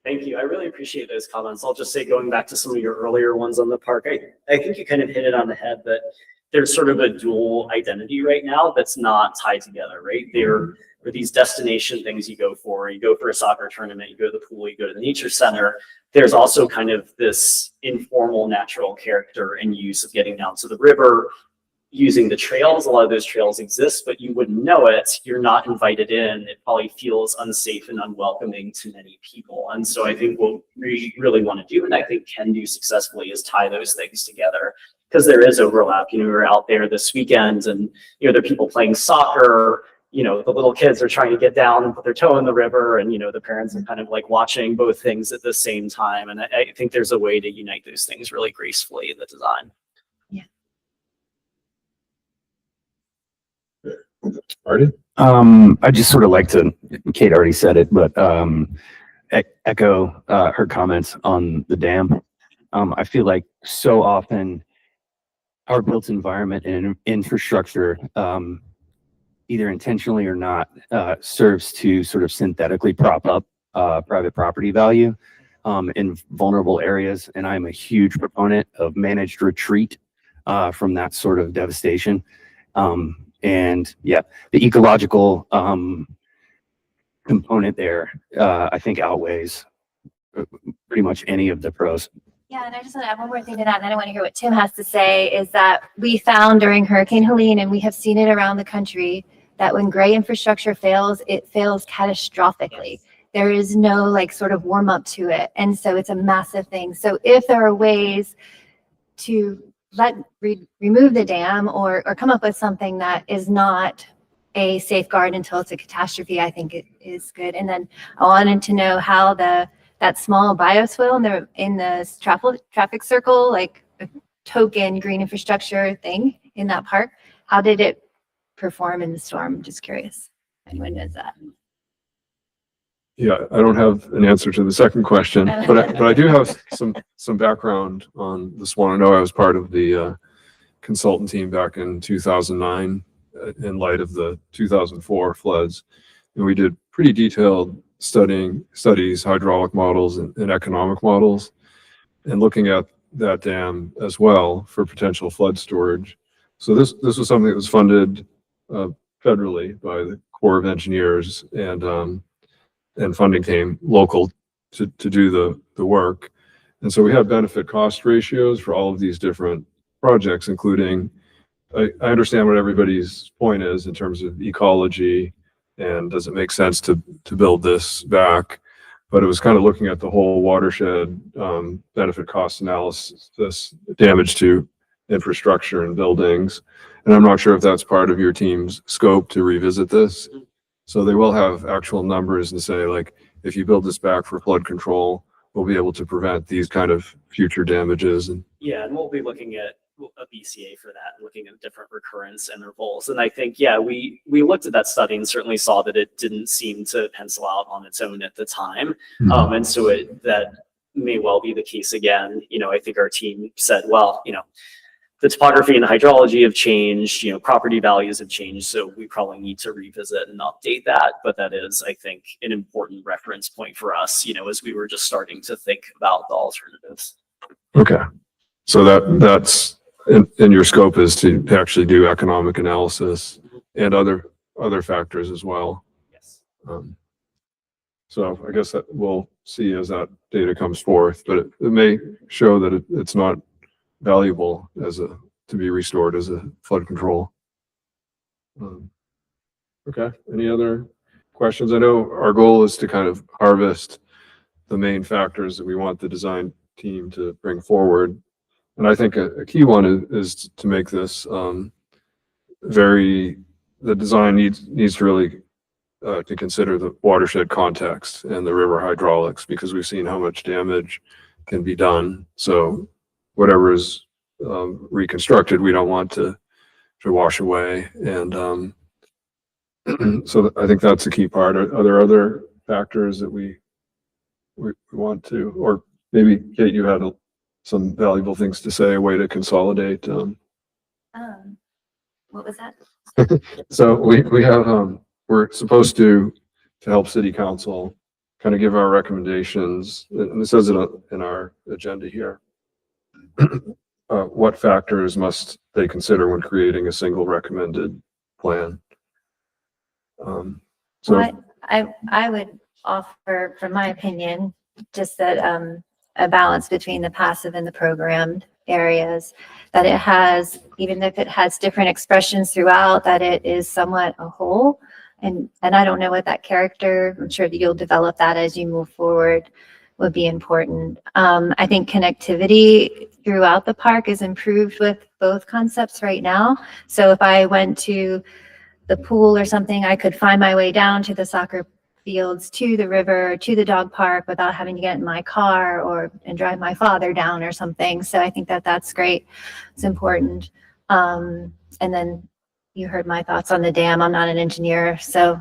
Thank you. I really appreciate those comments. I'll just say, going back to some of your earlier ones on the park, I think you kind of hit it on the head that there's sort of a dual identity right now that's not tied together, right? There are these destination things you go for a soccer tournament, you go to the pool, you go to the nature center. There's also kind of this informal natural character and use of getting down to the river, using the trails. A lot of those trails exist, but you wouldn't know it. You're not invited in. It probably feels unsafe and unwelcoming to many people. And so I think what we really want to do, and I think can do successfully, is tie those things together, because there is overlap. You know, we were out there this weekend and, you know, there are people playing soccer, you know, the little kids are trying to get down and put their toe in the river, and, you know, the parents are kind of like watching both things at the same time. And I think there's a way to unite those things really gracefully in the design. Artie? I just sort of like to, Kate already said it, but echo her comments on the dam. I feel like so often our built environment and infrastructure, either intentionally or not, serves to sort of synthetically prop up private property value in vulnerable areas. And I'm a huge proponent of managed retreat from that sort of devastation. And yeah, the ecological component there, I think outweighs pretty much any of the pros. Yeah, and I just want to add one more thing to that, and then I want to hear what Tim has to say, is that we found during Hurricane Helene, and we have seen it around the country, that when gray infrastructure fails, it fails catastrophically. There is no like sort of warm up to it. And so it's a massive thing. So if there are ways to remove the dam or come up with something that is not a safeguard until it's a catastrophe, I think it is good. And then I wanted to know how that small bioswale in the traffic circle, like a token green infrastructure thing in that park, how did it perform in the storm? I'm just curious. Anyone knows that? Yeah, I don't have an answer to the second question, but I do have some background on the Swannanoa. I was part of the consultant team back in 2009 in light of the 2004 floods. And we did pretty detailed studies, hydraulic models and economic models, and looking at that dam as well for potential flood storage. So this was something that was funded federally by the Corps of Engineers, and funding came local to do the work. And so we have benefit cost ratios for all of these different projects, including, I understand what everybody's point is in terms of ecology and does it make sense to build this back. but it was kind of looking at the whole watershed benefit cost analysis, this damage to infrastructure and buildings. And I'm not sure if that's part of your team's scope to revisit this. So they will have actual numbers and say, like, if you build this back for flood control, we'll be able to prevent these kind of future damages. And Yeah, and we'll be looking at a BCA for that, looking at different recurrence intervals. And I think, yeah, we looked at that study and certainly saw that it didn't seem to pencil out on its own at the time. And so that may well be the case again. You know, I think our team said, well, you know, the topography and the hydrology have changed, you know, property values have changed. So we probably need to revisit and update that. But that is, I think, an important reference point for us, you know, as we were just starting to think about the alternatives. okay, so that's in your scope is to actually do economic analysis and other factors as well. Yes. So I guess that we'll see as that data comes forth, but it may show that it's not valuable to be restored as a flood control. Okay, any other questions? I know our goal is to kind of harvest the main factors that we want the design team to bring forward. And I think a key one is to make this the design needs to really to consider the watershed context and the river hydraulics, because we've seen how much damage can be done. So whatever is reconstructed, we don't want to wash away. And so I think that's a key part. Are there other factors that we want to, or maybe Kate, you had some valuable things to say, a way to consolidate. What was that? So we have, we're supposed to help city council kind of give our recommendations, and it says it in our agenda here. What factors must they consider when creating a single recommended plan? Well, I would offer, from my opinion, just that a balance between the passive and the programmed areas, that it has, even if it has different expressions throughout, that it is somewhat a whole. And I don't know what that character, I'm sure that you'll develop that as you move forward, would be important. I think connectivity throughout the park is improved with both concepts right now. So if I went to the pool or something, I could find my way down to the soccer fields, to the river, to the dog park without having to get in my car and drive my father down or something. So I think that that's great. It's important. And then you heard my thoughts on the dam. I'm not an engineer, so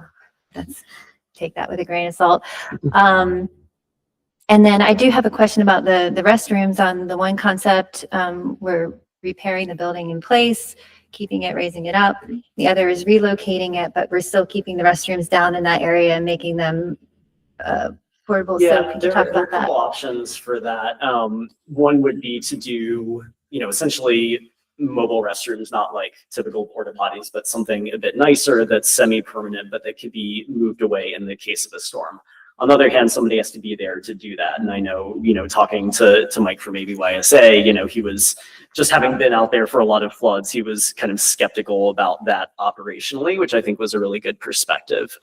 take that with a grain of salt. And then I do have a question about the restrooms. On the one concept, we're repairing the building in place, keeping it, raising it up. The other is relocating it, but we're still keeping the restrooms down in that area and making them portable. So Yeah, could you there talk are a about that? couple options for that. One would be to do, you know, essentially mobile restrooms, not like typical porta potties, but something a bit nicer that's semi-permanent, but that could be moved away in the case of a storm. On the other hand, somebody has to be there to do that. And I know, you know, talking to Mike from ABYSA, you know, he was just having been out there for a lot of floods, he was kind of skeptical about that operationally, which I think was a really good perspective.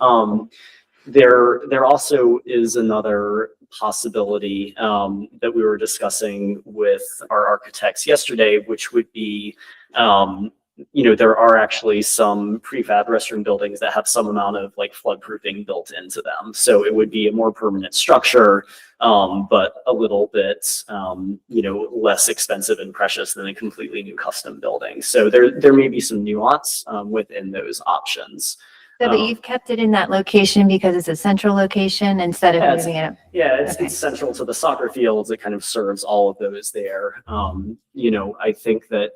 There also is another possibility that we were discussing with our architects yesterday, which would be, you know, there are actually some prefab restroom buildings that have some amount of like flood proofing built into them. So it would be a more permanent structure, but a little bit, you know, less expensive and precious than a completely new custom building. So there may be some nuance within those options. So, but you've kept it in that location because it's a central location instead of Yeah, moving it up. Yeah, it's, Okay. it's central to the soccer fields. It kind of serves all of those there. You know, I think that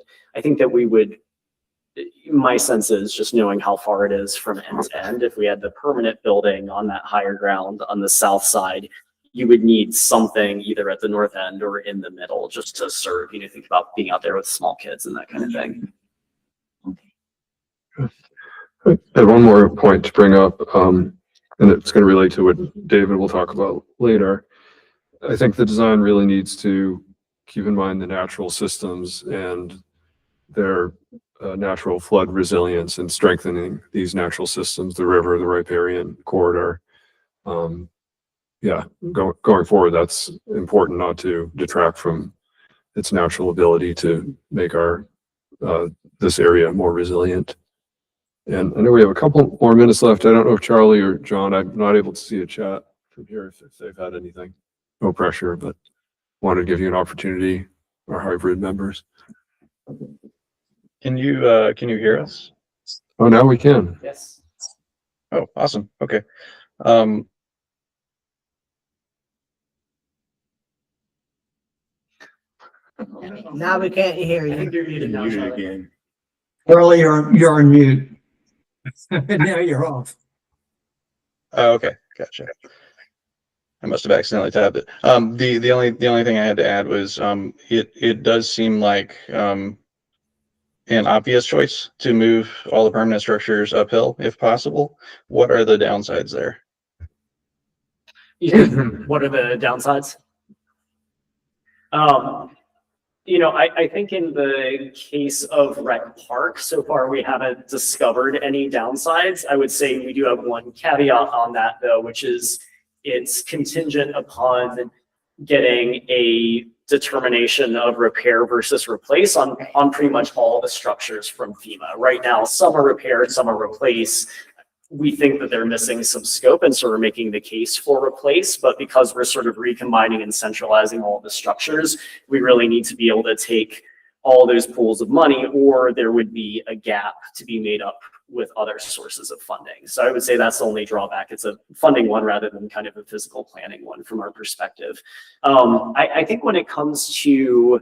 we would, my sense is just knowing how far it is from end to end, if we had the permanent building on that higher ground on the south side, you would need something either at the north end or in the middle just to serve, you know, think about being out there with small kids and that kind of thing. I have one more point to bring up, and it's going to relate to what David will talk about later. I think the design really needs to keep in mind the natural systems and their natural flood resilience and strengthening these natural systems, the river, the riparian corridor. yeah, going forward, that's important not to detract from its natural ability to make our, this area more resilient. And I know we have a couple more minutes left. I don't know if Charlie or John, I'm not able to see a chat from here if they've had anything. No pressure, but wanted to give you an opportunity, our hybrid members. Can you hear us? Oh, now we can. Yes. Oh, awesome. Okay. Now we can't hear I think you. you're muted now, Charlie. Early, you're on mute. Now you're off. Oh, okay. Gotcha. I must have accidentally tabbed it. The only thing I had to add was, it does seem like, an obvious choice to move all the permanent structures uphill if possible. What are the downsides there? What are the downsides? I think in the case of Rec Park, so far we haven't discovered any downsides. I would say we do have one caveat on that though, which is it's contingent upon getting a determination of repair versus replace on pretty much all the structures from FEMA. Right now, some are repaired, some are replaced. We think that they're missing some scope, and so we're making the case for replace, but because we're sort of recombining and centralizing all the structures, we really need to be able to take all those pools of money, or there would be a gap to be made up with other sources of funding. So I would say that's the only drawback. It's a funding one rather than kind of a physical planning one from our perspective. I think when it comes to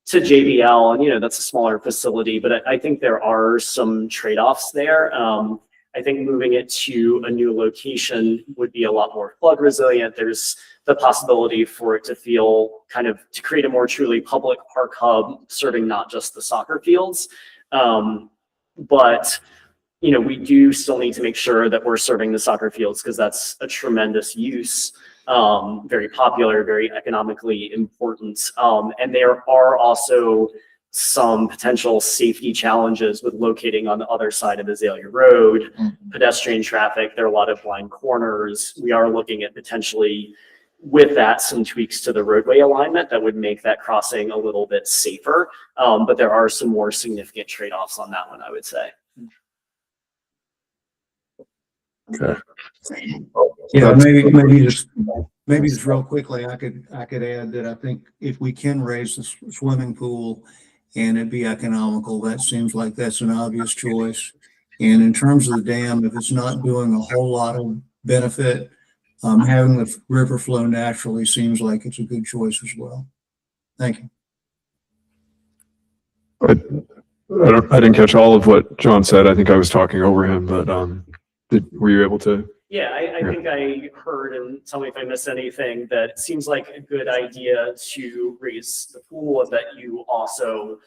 JBL, and that's a smaller facility, but I think there are some trade-offs there. I think moving it to a new location would be a lot more flood resilient. There's the possibility for it to feel to create a more truly public park hub, serving not just the soccer fields. But we do still need to make sure that we're serving the soccer fields because that's a tremendous use, very popular, very economically important. And there are also some potential safety challenges with locating on the other side of Azalea Road, pedestrian traffic. There are a lot of blind corners. We are looking at potentially with that some tweaks to the roadway alignment that would make that crossing a little bit safer. But there are some more significant trade-offs on that one, I would say. Okay. Yeah, maybe just real quickly, I could add that I think if we can raise the swimming pool and it'd be economical, that seems like that's an obvious choice. And in terms of the dam, if it's not doing a whole lot of benefit, having the river flow naturally seems like it's a good choice as well. Thank you. I didn't catch all of what John said. I think I was talking over him, but were you able to? Yeah, I think I heard, and tell me if I missed anything, that it seems like a good idea to raise the pool, and that you also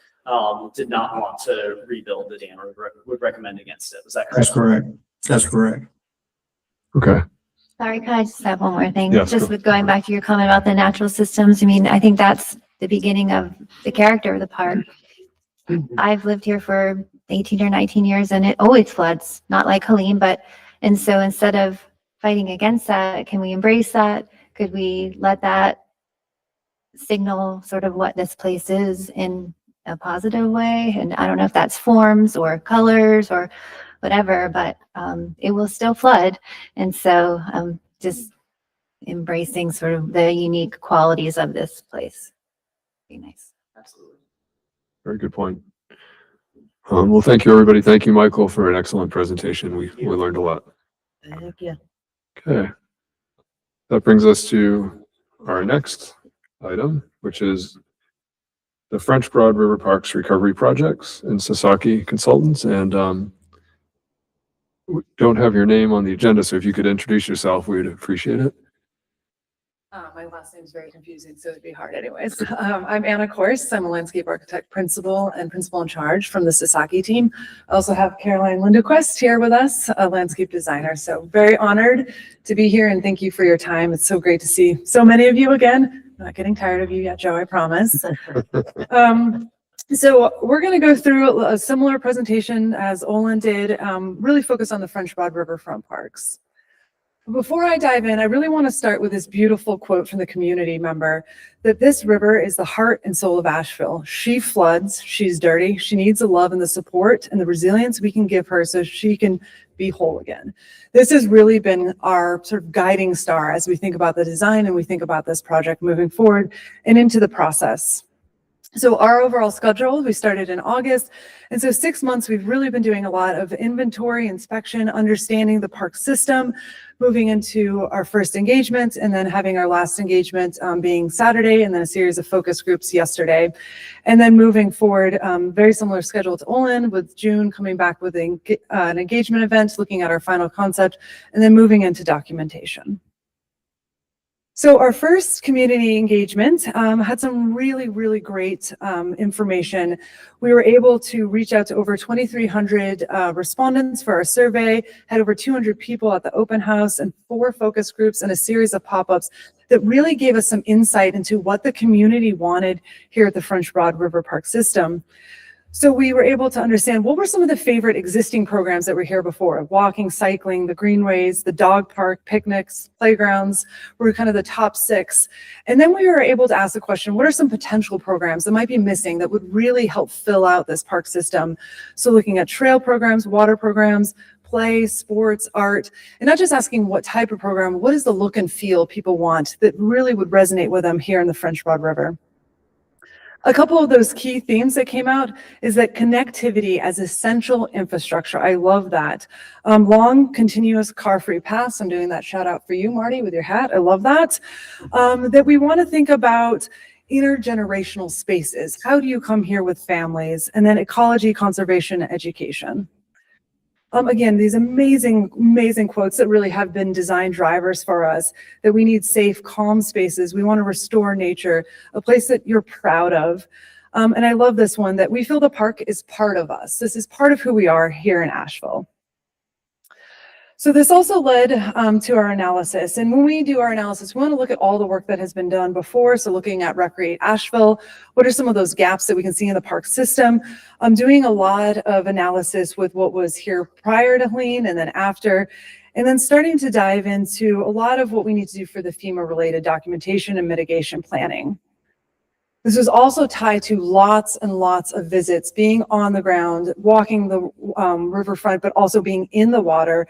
did not want to rebuild the dam or would recommend against it. Was that correct? That's correct. That's correct. Okay. Sorry, can I just have one more thing? Yes, Just go. with going back to your comment about the natural systems. I mean, I think that's the beginning of the character of the park. I've lived here for 18 or 19 years and it always floods, not like Helene, and so instead of fighting against that, can we embrace that? Could we let that signal sort of what this place is in a positive way? And I don't know if that's forms or colors or whatever, but it will still flood. And so just embracing sort of the unique qualities of this place. Be nice. Absolutely. Very good point. Well, thank you, everybody. Thank you, Michael, for an excellent presentation. We learned a lot. Thank you. Okay. That brings us to our next item, which is the French Broad River Parks Recovery Projects and Sasaki Consultants. And we don't have your name on the agenda, so if you could introduce yourself, we'd appreciate it. My last name is very confusing, so it'd be hard anyways. I'm Anna Korse. I'm a landscape architect principal and principal in charge from the Sasaki team. I also have Caroline Lindequist here with us, a landscape designer. So very honored to be here and thank you for your time. It's so great to see so many of you again. I'm not getting tired of you yet, Joe, I promise. So we're going to go through a similar presentation as Olin did, really focus on the French Broad Riverfront parks. Before I dive in, I really want to start with this beautiful quote from the community member that this river is the heart and soul of Asheville. She floods, she's dirty, she needs the love and the support and the resilience we can give her so she can be whole again. This has really been our sort of guiding star as we think about the design and we think about this project moving forward and into the process. So our overall schedule, we started in August. And so 6 months, we've really been doing a lot of inventory, inspection, understanding the park system, moving into our first engagement, and then having our last engagement being Saturday, and then a series of focus groups yesterday. And then moving forward, very similar schedule to Olin, with June coming back with an engagement event, looking at our final concept, and then moving into documentation. So our first community engagement had some really, really great information. We were able to reach out to over 2,300 respondents for our survey, had over 200 people at the open house and 4 focus groups and a series of pop-ups that really gave us some insight into what the community wanted here at the French Broad River Park system. So we were able to understand what were some of the favorite existing programs that were here before: walking, cycling, the greenways, the dog park, picnics, playgrounds were kind of the top 6. And then we were able to ask the question, what are some potential programs that might be missing that would really help fill out this park system? So looking at trail programs, water programs, play, sports, art, and not just asking what type of program, what is the look and feel people want that really would resonate with them here in the French Broad River. A couple of those key themes that came out is that connectivity as essential infrastructure. I love that. Long, continuous car-free paths. I'm doing that shout out for you, Marty, with your hat. I love that. That we want to think about intergenerational spaces. How do you come here with families? And then ecology, conservation, education. Again, these amazing, amazing quotes that really have been design drivers for us, that we need safe, calm spaces. We want to restore nature, a place that you're proud of. And I love this one, that we feel the park is part of us. This is part of who we are here in Asheville. So this also led to our analysis. And when we do our analysis, we want to look at all the work that has been done before. So looking at Recreate Asheville, what are some of those gaps that we can see in the park system? I'm doing a lot of analysis with what was here prior to Helene and then after, and then starting to dive into a lot of what we need to do for the FEMA-related documentation and mitigation planning. This was also tied to lots and lots of visits, being on the ground, walking the riverfront, but also being in the water,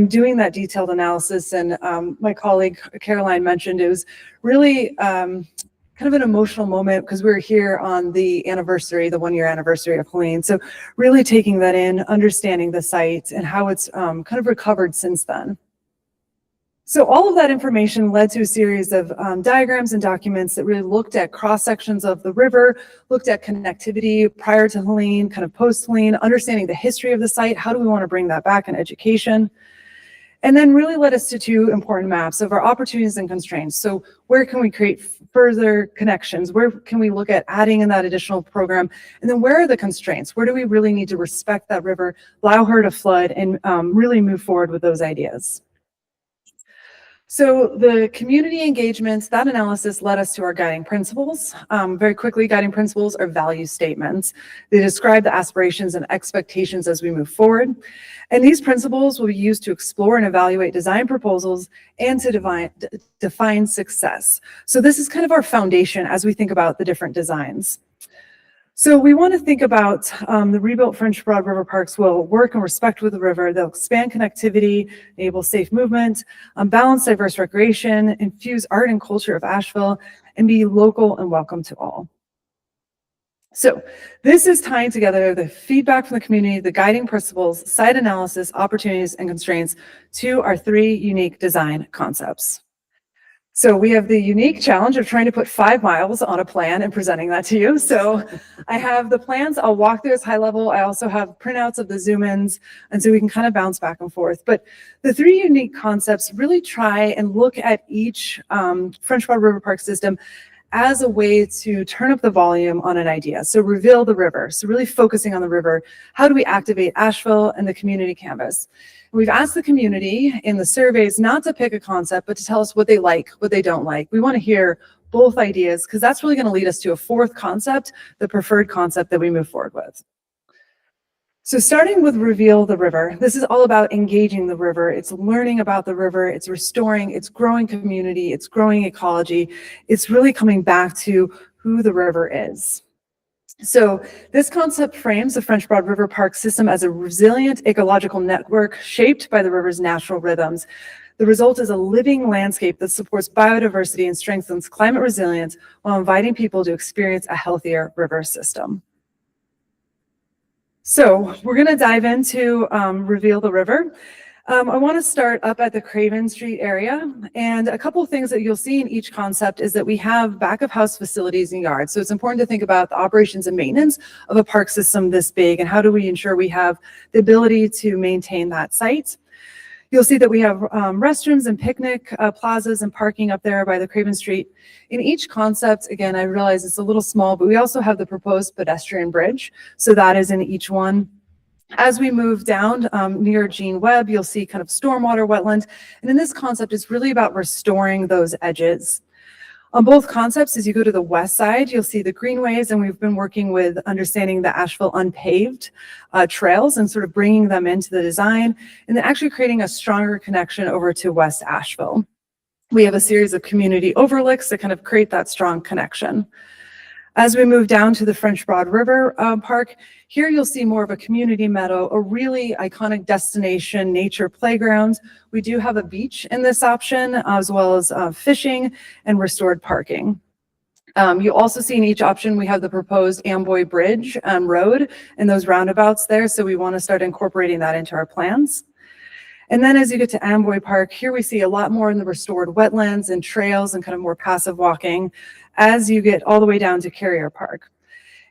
doing that detailed analysis. And my colleague Caroline mentioned it was really kind of an emotional moment because we were here on the anniversary, the 1-year anniversary of Helene. So really taking that in, understanding the site and how it's kind of recovered since then. So all of that information led to a series of diagrams and documents that really looked at cross sections of the river, looked at connectivity prior to Helene, kind of post Helene, understanding the history of the site. How do we want to bring that back in education? And then really led us to 2 important maps of our opportunities and constraints. So where can we create further connections? Where can we look at adding in that additional program? And then where are the constraints? Where do we really need to respect that river, allow her to flood, and really move forward with those ideas? So the community engagements, that analysis led us to our guiding principles. Very quickly, guiding principles are value statements. They describe the aspirations and expectations as we move forward. And these principles will be used to explore and evaluate design proposals and to define success. So this is kind of our foundation as we think about the different designs. So we want to think about the rebuilt French Broad River Parks will work in respect with the river. They'll expand connectivity, enable safe movement, balance diverse recreation, infuse art and culture of Asheville, and be local and welcome to all. So this is tying together the feedback from the community, the guiding principles, site analysis, opportunities, and constraints to our 3 unique design concepts. So we have the unique challenge of trying to put 5 miles on a plan and presenting that to you. So I have the plans, I'll walk through as high level. I also have printouts of the zoom-ins, and so we can kind of bounce back and forth. But the 3 unique concepts really try and look at each French Broad River Park system as a way to turn up the volume on an idea. So reveal the river. So really focusing on the river. How do we activate Asheville and the community canvas? We've asked the community in the surveys not to pick a concept, but to tell us what they like, what they don't like. We want to hear both ideas because that's really going to lead us to a 4th concept, the preferred concept that we move forward with. So starting with Reveal the River, this is all about engaging the river. It's learning about the river, it's restoring, it's growing community, it's growing ecology. It's really coming back to who the river is. So this concept frames the French Broad River Park system as a resilient ecological network shaped by the river's natural rhythms. The result is a living landscape that supports biodiversity and strengthens climate resilience while inviting people to experience a healthier river system. So we're going to dive into Reveal the River. I want to start up at the Craven Street area, and a couple of things that you'll see in each concept is that we have back of house facilities and yards. So it's important to think about the operations and maintenance of a park system this big, and how do we ensure we have the ability to maintain that site. You'll see that we have restrooms and picnic plazas and parking up there by the Craven Street. In each concept, again, I realize it's a little small, but we also have the proposed pedestrian bridge. So that is in each one. As we move down near Gene Webb, you'll see kind of stormwater wetland. And in this concept, it's really about restoring those edges. On both concepts, as you go to the west side, you'll see the Greenways, and we've been working with understanding the Asheville unpaved trails and sort of bringing them into the design, and then actually creating a stronger connection over to West Asheville. We have a series of community overlooks that kind of create that strong connection. As we move down to the French Broad River Park, here you'll see more of a community meadow, a really iconic destination nature playground. We do have a beach in this option, as well as fishing and restored parking. You'll also see in each option, we have the proposed Amboy Bridge road and those roundabouts there. So we want to start incorporating that into our plans. And then as you get to Amboy Park, here we see a lot more in the restored wetlands and trails and kind of more passive walking as you get all the way down to Carrier Park.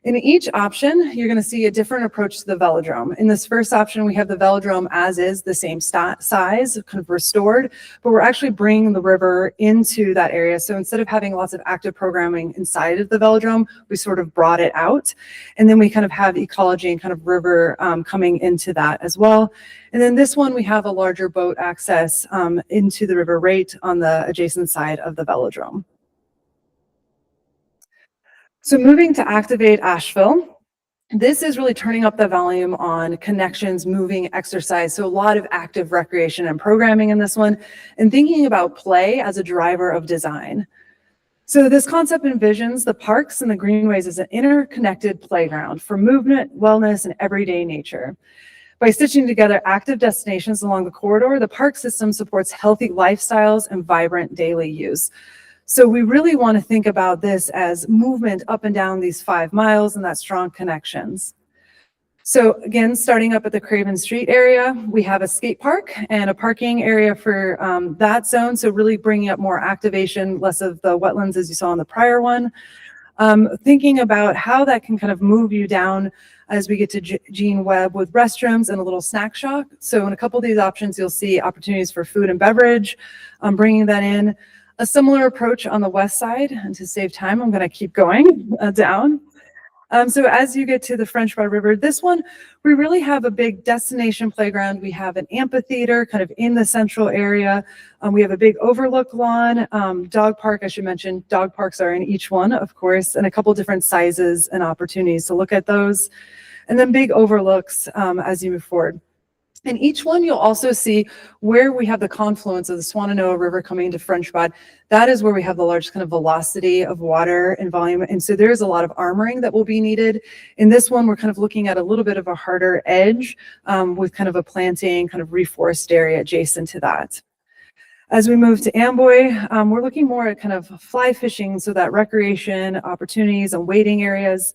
In each option, you're going to see a different approach to the velodrome. In this first option, we have the velodrome as is, the same size, kind of restored, but we're actually bringing the river into that area. So instead of having lots of active programming inside of the velodrome, we sort of brought it out. And then we kind of have ecology and kind of river coming into that as well. And then this one, we have a larger boat access into the river right on the adjacent side of the velodrome. So moving to Activate Asheville, this is really turning up the volume on connections, moving, exercise. So a lot of active recreation and programming in this one, and thinking about play as a driver of design. So this concept envisions the parks and the greenways as an interconnected playground for movement, wellness, and everyday nature. By stitching together active destinations along the corridor, the park system supports healthy lifestyles and vibrant daily use. So we really want to think about this as movement up and down these 5 miles and that strong connections. So again, starting up at the Craven Street area, we have a skate park and a parking area for that zone. So really bringing up more activation, less of the wetlands as you saw in the prior one. Thinking about how that can kind of move you down as we get to Gene Webb with restrooms and a little snack shop. So in a couple of these options, you'll see opportunities for food and beverage, bringing that in. A similar approach on the west side, and to save time, I'm going to keep going down. So as you get to the French Broad River, this one, we really have a big destination playground. We have an amphitheater kind of in the central area. We have a big overlook lawn, dog park. I should mention dog parks are in each one, of course, and a couple different sizes and opportunities to look at those. And then big overlooks as you move forward. In each one, you'll also see where we have the confluence of the Swannanoa River coming into French Broad. That is where we have the largest kind of velocity of water and volume. And so there's a lot of armoring that will be needed. In this one, we're kind of looking at a little bit of a harder edge with kind of a planting, kind of reforest area adjacent to that. As we move to Amboy, we're looking more at kind of fly fishing, so that recreation opportunities and wading areas.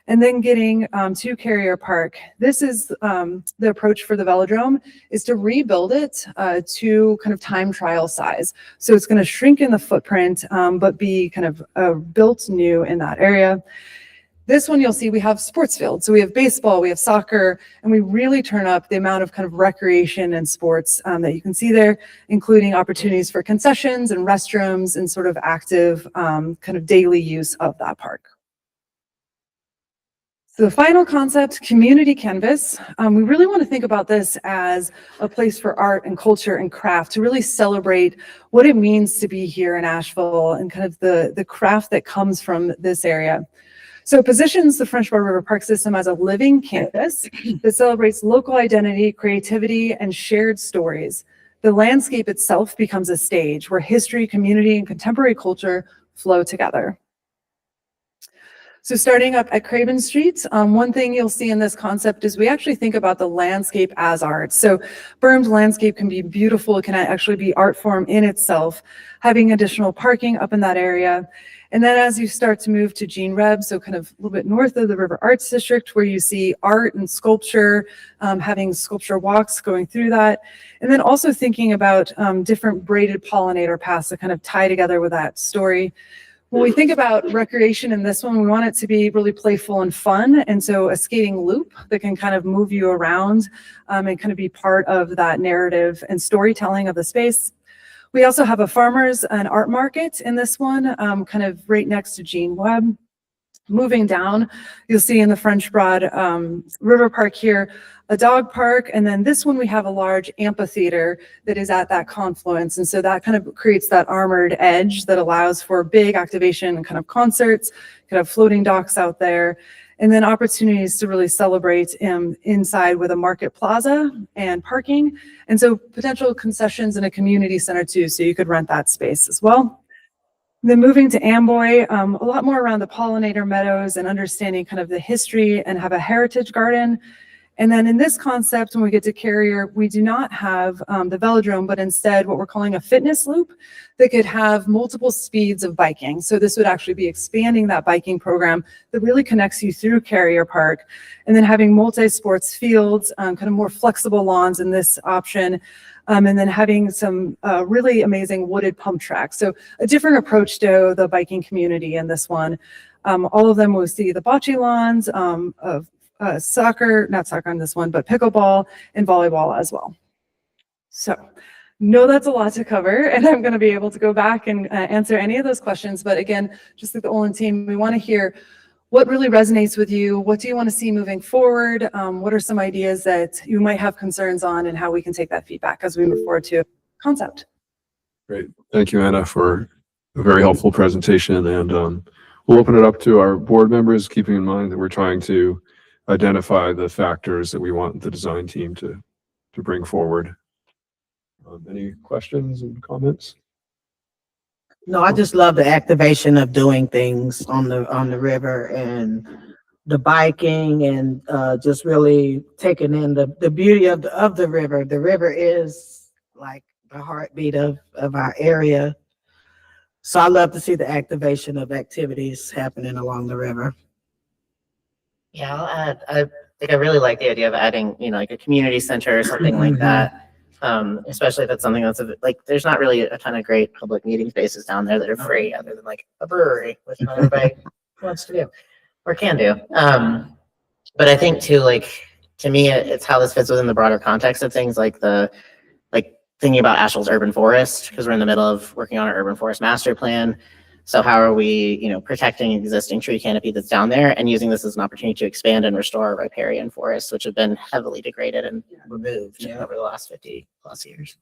And then getting to Carrier Park. This is the approach for the velodrome, is to rebuild it to kind of time trial size. So it's going to shrink in the footprint, but be kind of built new in that area. This one you'll see we have sports fields. So we have baseball, we have soccer, and we really turn up the amount of kind of recreation and sports that you can see there, including opportunities for concessions and restrooms and sort of active kind of daily use of that park. So the final concept, community canvas. We really want to think about this as a place for art and culture and craft to really celebrate what it means to be here in Asheville and kind of the craft that comes from this area. So it positions the French Broad River Park System as a living campus that celebrates local identity, creativity, and shared stories. The landscape itself becomes a stage where history, community, and contemporary culture flow together. So starting up at Craven Street, one thing you'll see in this concept is we actually think about the landscape as art. So bermed landscape can be beautiful. It can actually be art form in itself, having additional parking up in that area. And then as you start to move to Gene Reb, so kind of a little bit north of the River Arts District, where you see art and sculpture, having sculpture walks going through that. And then also thinking about different braided pollinator paths that kind of tie together with that story. When we think about recreation in this one, we want it to be really playful and fun. And so a skating loop that can kind of move you around and kind of be part of that narrative and storytelling of the space. We also have a farmers and art market in this one, kind of right next to Gene Webb. Moving down, you'll see in the French Broad River Park here, a dog park, and then this one we have a large amphitheater that is at that confluence. And so that kind of creates that armored edge that allows for big activation and kind of concerts, kind of floating docks out there, and then opportunities to really celebrate inside with a market plaza and parking. And so potential concessions and a community center too, so you could rent that space as well. Then moving to Amboy, a lot more around the pollinator meadows and understanding kind of the history, and have a heritage garden. And then in this concept, when we get to Carrier, we do not have the velodrome, but instead what we're calling a fitness loop that could have multiple speeds of biking. So this would actually be expanding that biking program that really connects you through Carrier Park, and then having multi-sports fields, kind of more flexible lawns in this option. And then having some really amazing wooded pump tracks. So a different approach to the biking community in this one. All of them will see the bocce lawns of soccer, not soccer on this one, but pickleball and volleyball as well. So know that's a lot to cover, and I'm going to be able to go back and answer any of those questions. But again, just like the Olin team, we want to hear what really resonates with you. What do you want to see moving forward? What are some ideas that you might have concerns on, and how we can take that feedback as we move forward to concept? Great. Thank you, Anna, for a very helpful presentation. And we'll open it up to our board members, keeping in mind that we're trying to identify the factors that we want the design team to bring forward. Any questions and comments? No, I just love the activation of doing things on the river, and the biking, and just really taking in the beauty of the river. The river is like the heartbeat of our area. So I love to see the activation of activities happening along the river. Yeah, I'll add, I think I really like the idea of adding, like a community center or something like that. Especially if it's something that's like, there's not really a ton of great public meeting spaces down there that are free, other than like a brewery, which not everybody wants to do or can do. But I think too, like, to me, it's how this fits within the broader context of things, like thinking about Asheville's urban forest, because we're in the middle of working on our urban forest master plan. So how are we, protecting existing tree canopy that's down there, and using this as an opportunity to expand and restore our riparian forests, which have been heavily degraded and removed over the last 50+ years.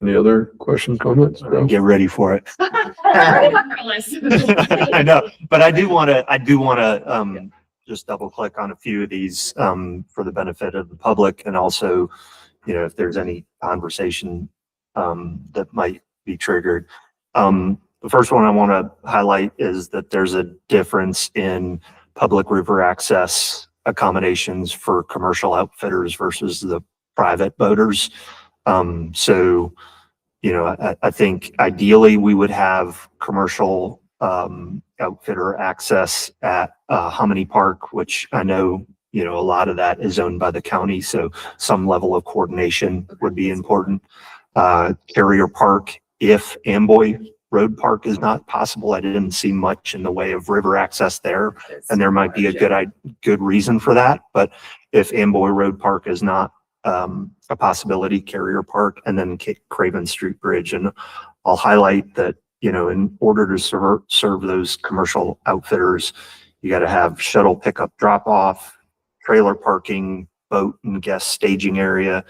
Any other questions, comments? No? Get ready for it. I know, but I do want to just double click on a few of these for the benefit of the public, and also, if there's any conversation that might be triggered. The first one I want to highlight is that there's a difference in public river access accommodations for commercial outfitters versus the private boaters. So, I think ideally we would have commercial outfitter access at Hominy Park, which I know, a lot of that is owned by the county. So some level of coordination would be important. Carrier Park, if Amboy Road Park is not possible, I didn't see much in the way of river access there, and there might be a good reason for that. But if Amboy Road Park is not a possibility, Carrier Park, and then Craven Street Bridge. And I'll highlight that, in order to serve those commercial outfitters, you got to have shuttle pickup drop off, trailer parking, boat and guest staging area,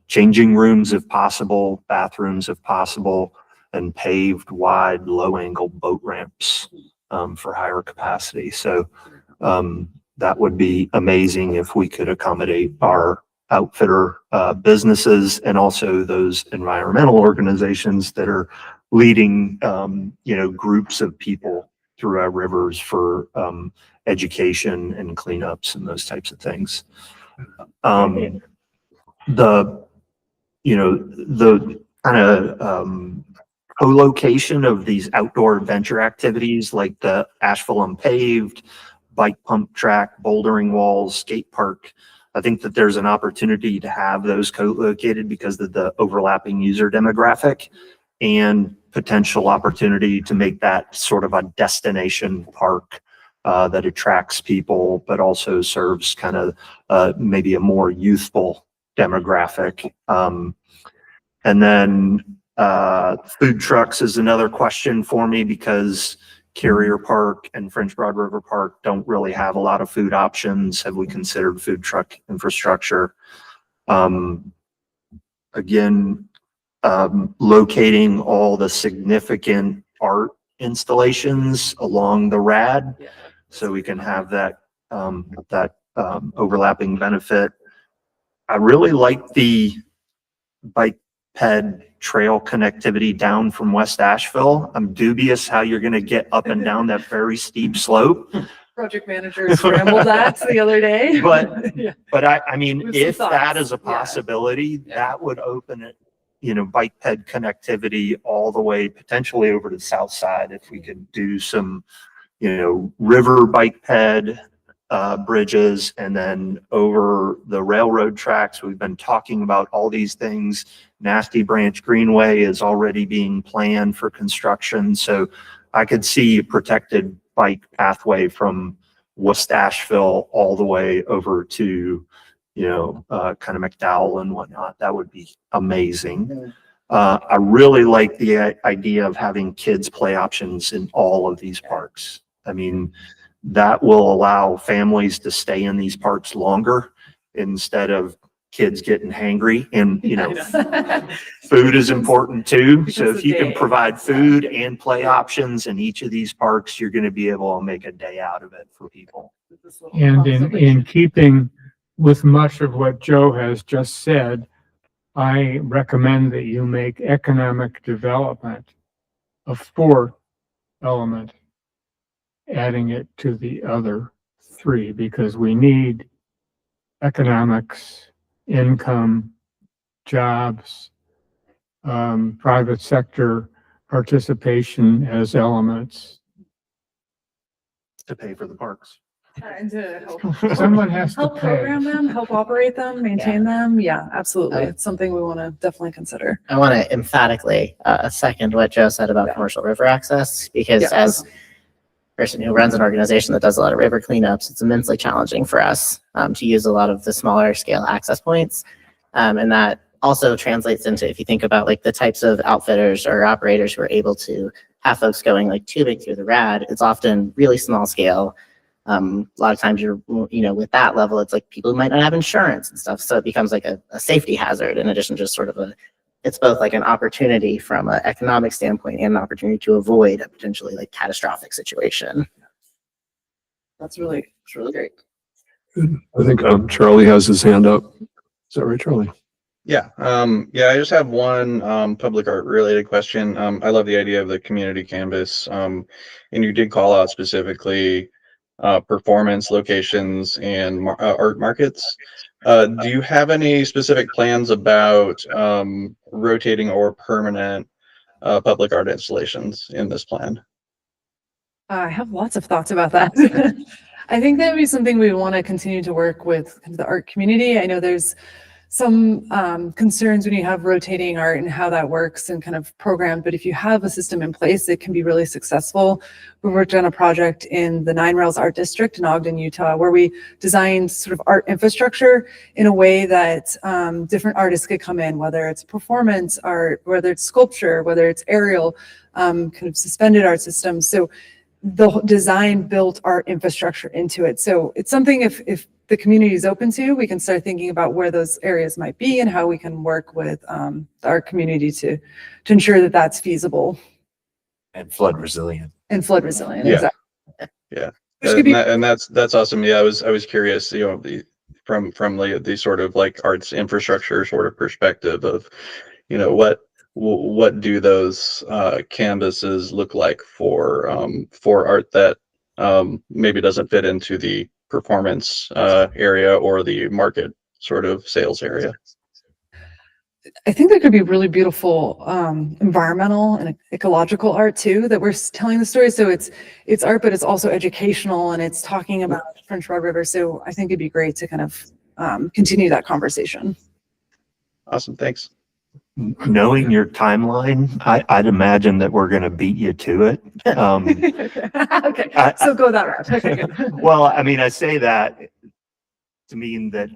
changing rooms if possible, bathrooms if possible, and paved wide, low angle boat ramps for higher capacity. So that would be amazing if we could accommodate our outfitter businesses and also those environmental organizations that are leading, groups of people through our rivers for education and cleanups and those types of things. The kind of co-location of these outdoor adventure activities like the Asheville Unpaved, bike pump track, bouldering walls, skate park. I think that there's an opportunity to have those co-located because of the overlapping user demographic and potential opportunity to make that sort of a destination park that attracts people, but also serves kind of maybe a more youthful demographic. And then food trucks is another question for me because Carrier Park and French Broad River Park don't really have a lot of food options. Have we considered food truck infrastructure? Again, locating all the significant art installations along the RAD so we can have that overlapping benefit. I really like the bike ped trail connectivity down from West Asheville. I'm dubious how you're going to get up and down that very steep slope. Project manager scrambled that the other day. But I mean, With some if that thoughts. is a possibility, that would open it, bike ped connectivity all the way potentially over to the south side. If we could do some, river bike ped bridges and then over the railroad tracks. We've been talking about all these things. Nasty Branch Greenway is already being planned for construction. So I could see a protected bike pathway from West Asheville all the way over to, kind of McDowell and whatnot. That would be amazing. I really like the idea of having kids play options in all of these parks. I mean, that will allow families to stay in these parks longer instead of kids getting hangry. And, food is important too. So if you can provide food and play options in each of these parks, you're going to be able to make a day out of it for people. And in keeping with much of what Joe has just said, I recommend that you make economic development a fourth element, adding it to the other three, because we need economics, income, jobs, private sector participation as elements. To pay for the parks. And to help. Someone has to Help pay. program them, help operate them, maintain them. Yeah, absolutely. It's something we want to definitely consider. I want to emphatically second what Joe said about commercial river access, because as a person who runs an organization that does a lot of river cleanups, it's immensely challenging for us to use a lot of the smaller scale access points. And that also translates into, if you think about like the types of outfitters or operators who are able to have folks going like tubing through the RAD, it's often really small scale. A lot of times with that level, it's like people who might not have insurance and stuff. So it becomes like a safety hazard in addition to just sort of it's both like an opportunity from an economic standpoint and an opportunity to avoid a potentially like catastrophic situation. It's really great. Good. I think Charlie has his hand up. Is that right, Charlie? Yeah. I just have one public art related question. I love the idea of the community canvas. And you did call out specifically performance locations and art markets. Do you have any specific plans about rotating or permanent public art installations in this plan? I have lots of thoughts about that. I think that would be something we want to continue to work with the art community. I know there's some concerns when you have rotating art and how that works and kind of programmed, but if you have a system in place, it can be really successful. We worked on a project in the Nine Rails Art District in Ogden, Utah, where we designed sort of art infrastructure in a way that different artists could come in, whether it's performance art, whether it's sculpture, whether it's aerial, kind of suspended art systems. So the design built art infrastructure into it. So it's something if the community is open to, we can start thinking about where those areas might be and how we can work with our community to ensure that that's feasible And flood resilient. and flood resilient. Yeah. Exactly. Yeah. Which could be- And that's awesome. Yeah, I was curious, from the sort of like arts infrastructure sort of perspective of, what do those canvases look like for art that maybe doesn't fit into the performance area or the market sort of sales area. I think there could be really beautiful environmental and ecological art too, that we're telling the story. So it's art, but it's also educational and it's talking about French Broad River. So I think it'd be great to kind of continue that conversation. Awesome. Thanks. Knowing your timeline, I'd imagine that we're going to beat you to it. Okay, so go that route. Okay, good. Well, I mean, I say that to mean that,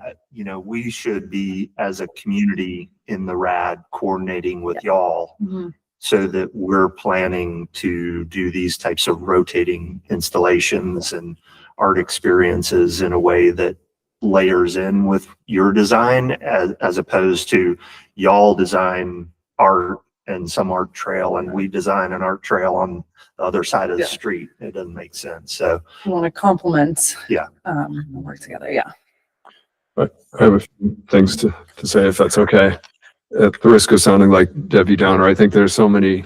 we should be, as a community in the RAD, coordinating with y'all Mhm. so that we're planning to do these types of rotating installations and art experiences in a way that layers in with your design, as opposed to y'all design art and some art trail and we design an art trail on the other side of the Yeah. street. It doesn't make sense. So We want to complement. Yeah. Work together. Yeah. But I have a few things to say, if that's okay. At the risk of sounding like Debbie Downer, I think there's so many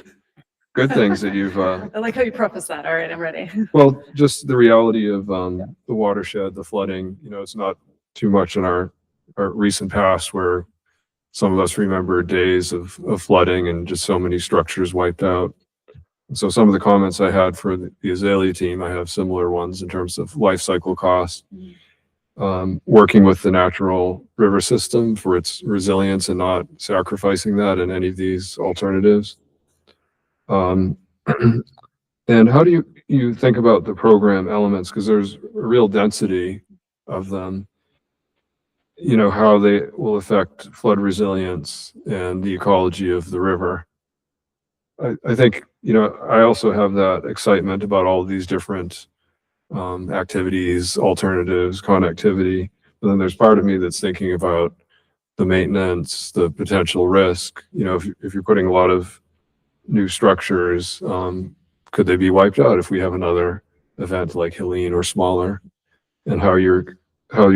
good things that you've, I like how you preface that. All right, I'm ready. well, just the reality of the watershed, the flooding, it's not too much in our recent past where some of us remember days of flooding and just so many structures wiped out. So some of the comments I had for the Azalea team, I have similar ones in terms of life cycle costs. Working with the natural river system for its resilience and not sacrificing that in any of these alternatives. And how do you think about the program elements? Because there's a real density of them. How they will affect flood resilience and the ecology of the river. I think, I also have that excitement about all of these different activities, alternatives, connectivity. But then there's part of me that's thinking about the maintenance, the potential risk. If you're putting a lot of new structures, could they be wiped out if we have another event like Helene or smaller? And how your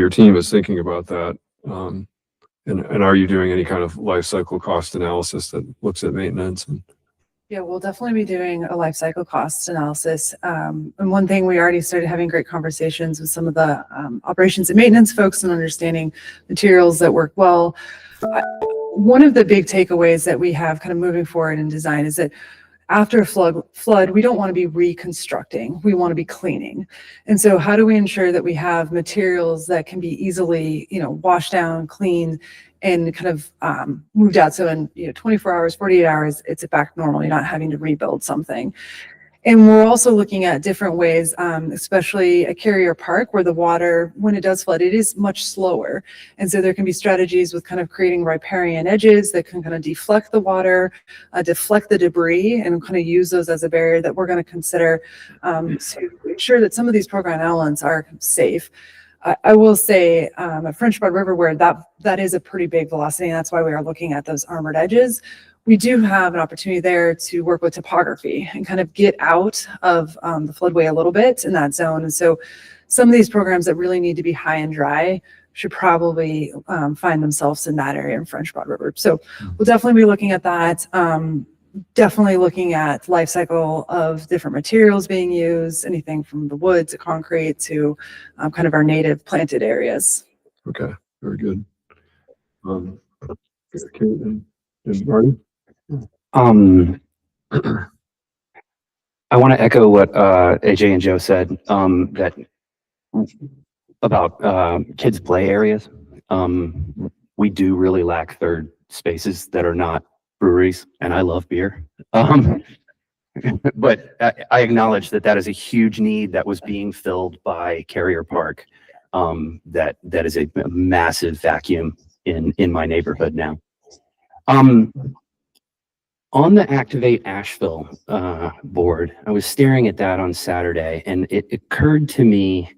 team is thinking about that. And are you doing any kind of life cycle cost analysis that looks at maintenance? Yeah, we'll definitely be doing a life cycle cost analysis. And one thing, we already started having great conversations with some of the operations and maintenance folks and understanding materials that work well. One of the big takeaways that we have kind of moving forward in design is that after a flood, we don't want to be reconstructing. We want to be cleaning. And so how do we ensure that we have materials that can be easily, washed down, cleaned, and kind of moved out? So in 24 hours, 48 hours, it's back normal. You're not having to rebuild something. And we're also looking at different ways, especially at Carrier Park, where the water, when it does flood, it is much slower. And so there can be strategies with kind of creating riparian edges that can kind of deflect the water, deflect the debris, and kind of use those as a barrier that we're going to consider to ensure that some of these program elements are safe. I will say at French Broad River, where that is a pretty big velocity, and that's why we are looking at those armored edges. We do have an opportunity there to work with topography and kind of get out of the floodway a little bit in that zone. And so some of these programs that really need to be high and dry should probably find themselves in that area in French Broad River. So we'll definitely be looking at that. Definitely looking at life cycle of different materials being used, anything from the wood to concrete to kind of our native planted areas. Okay, very good. Kate and Marty? I want to echo what AJ and Joe said, that about kids' play areas. We do really lack third spaces that are not breweries, and I love beer. But I acknowledge that is a huge need that was being filled by Carrier Park. That is a massive vacuum in my neighborhood now. On the Activate Asheville board, I was staring at that on Saturday, and it occurred to me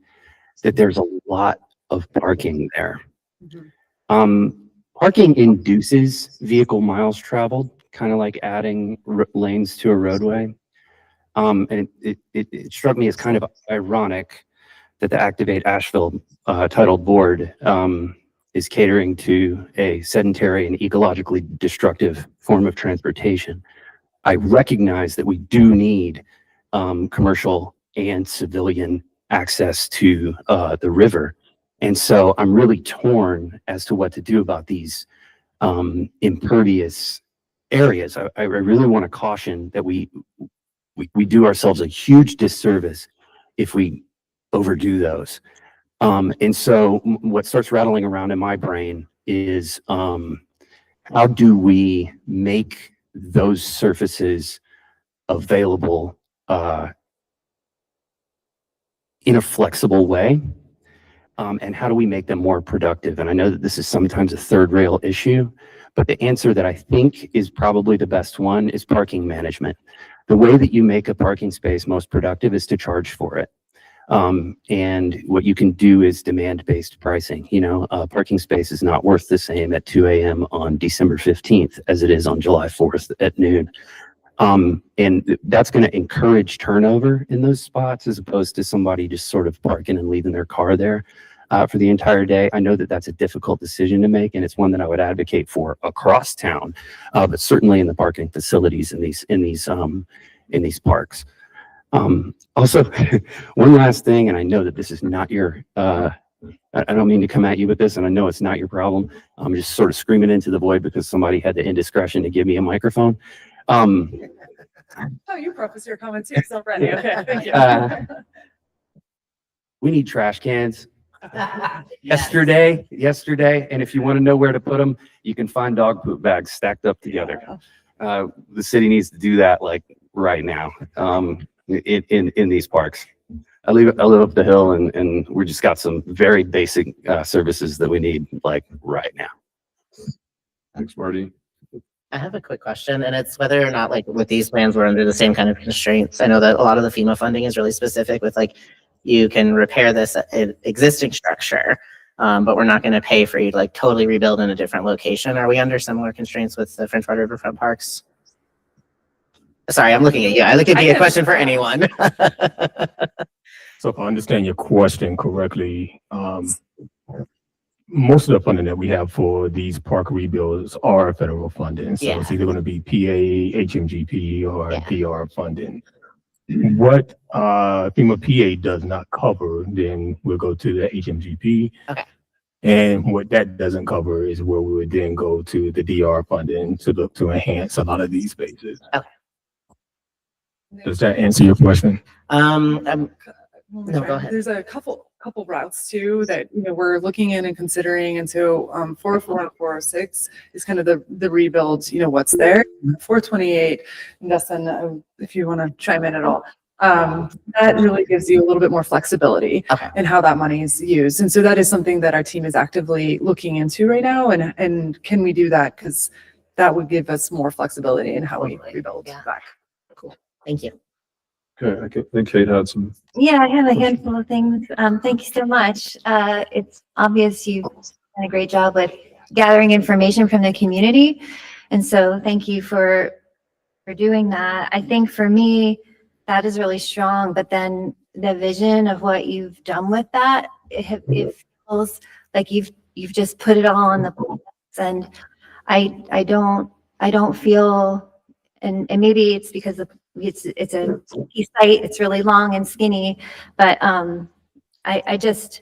that there's a lot of parking there. Mhm. Parking induces vehicle miles traveled, kind of like adding lanes to a roadway. And it struck me as kind of ironic that the Activate Asheville titled board is catering to a sedentary and ecologically destructive form of transportation. I recognize that we do need commercial and civilian access to the river. And so I'm really torn as to what to do about these impervious areas. I really want to caution that we do ourselves a huge disservice if we overdo those. And so what starts rattling around in my brain is how do we make those surfaces available in a flexible way? And how do we make them more productive? And I know that this is sometimes a third rail issue, but the answer that I think is probably the best one is parking management. The way that you make a parking space most productive is to charge for it. And what you can do is demand-based pricing. You know, a parking space is not worth the same at 2 a.m. on December 15th as it is on July 4th at noon. And that's going to encourage turnover in those spots as opposed to somebody just sort of parking and leaving their car there for the entire day. I know that that's a difficult decision to make, and it's one that I would advocate for across town, but certainly in the parking facilities in these parks. Also, one last thing, and I know that this is not your, I don't mean to come at you with this, and I know it's not your problem. I'm just sort of screaming into the void because somebody had the indiscretion to give me a microphone. Oh, you preface your comments yourself already. Okay, thank you. We need trash cans. Yesterday, and if you want to know where to put them, you can find dog poop bags stacked up together. The city needs to do that like right now in these parks. I live up the hill, and we just got some very basic services that we need like right now. Thanks, Marty. I have a quick question, and it's whether or not, like, with these plans, we're under the same kind of constraints. I know that a lot of the FEMA funding is really specific with, like, you can repair this existing structure, but we're not going to pay for you to, like, totally rebuild in a different location. Are we under similar constraints with the French Water Riverfront parks? Sorry, I'm looking at you. It could be a question for anyone. So if I understand your question correctly, most of the funding that we have for these park rebuilds are federal funding. So it's either going to be PA, HMGP, or DR funding. What FEMA PA does not cover, then we'll go to the HMGP. Okay. And what that doesn't cover is where we would then go to the DR funding to look to enhance a lot of these spaces. Okay. Does that answer your question? No, go ahead. There's a couple routes too that, you know, we're looking in and considering. And so 404 and 406 is kind of the rebuild, you know, what's there. 428, and Dustin, if you want to chime in at all, that really gives you a little bit more flexibility in how that money is used. And so that is something that our team is actively looking into right now. And can we do that? Because that would give us more flexibility in how we rebuild back. Cool. Thank you. Okay, I think Kate had some. Yeah, I have a handful of things. Thank you so much. It's obvious you've done a great job with gathering information from the community. And so thank you for doing that. I think for me, that is really strong, but then the vision of what you've done with that, it feels like you've just put it all on the plate. And I don't feel, and maybe it's because it's a key site, it's really long and skinny, but I guess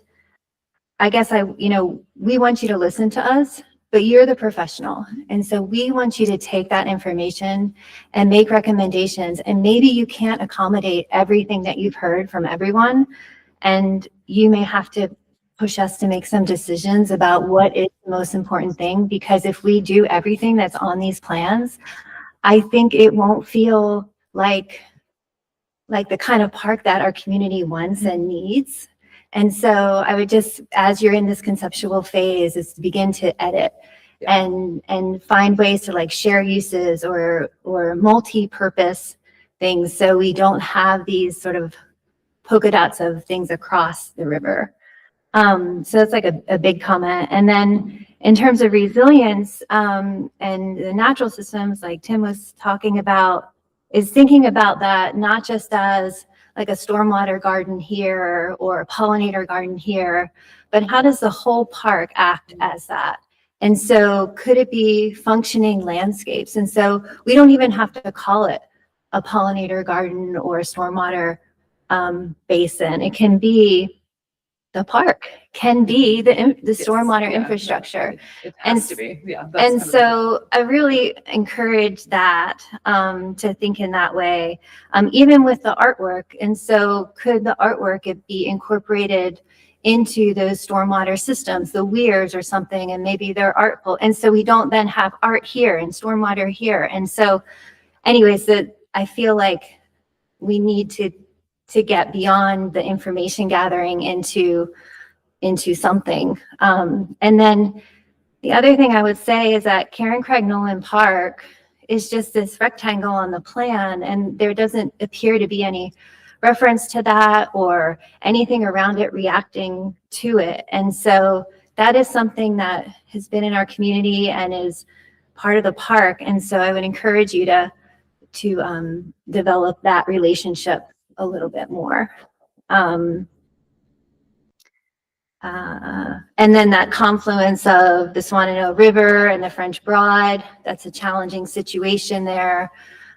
we want you to listen to us, but you're the professional. And so we want you to take that information and make recommendations. And maybe you can't accommodate everything that you've heard from everyone. And you may have to push us to make some decisions about what is the most important thing, because if we do everything that's on these plans, I think it won't feel like the kind of park that our community wants and needs. And so I would just, as you're in this conceptual phase, is to begin to edit and find ways to like share uses or multi-purpose things, so we don't have these sort of polka dots of things across the river. So that's like a big comment. And then in terms of resilience, and the natural systems, like Tim was talking about, is thinking about that not just as like a stormwater garden here or a pollinator garden here, but how does the whole park act as that? And so could it be functioning landscapes? And so we don't even have to call it a pollinator garden or a stormwater basin. It can be the park, can be the stormwater infrastructure. It And has to be, yeah. that's And kind of- so I really encourage that, to think in that way, even with the artwork. And so could the artwork be incorporated into those stormwater systems, the weirs or something, and maybe they're artful. And so we don't then have art here and stormwater here. And so anyways, that I feel like we need to get beyond the information gathering into something. And then the other thing I would say is that Karen Craig Nolan Park is just this rectangle on the plan, and there doesn't appear to be any reference to that or anything around it reacting to it. And so that is something that has been in our community and is part of the park. And so I would encourage you to develop that relationship a little bit more. And then that confluence of the Swannanoa River and the French Broad, that's a challenging situation there.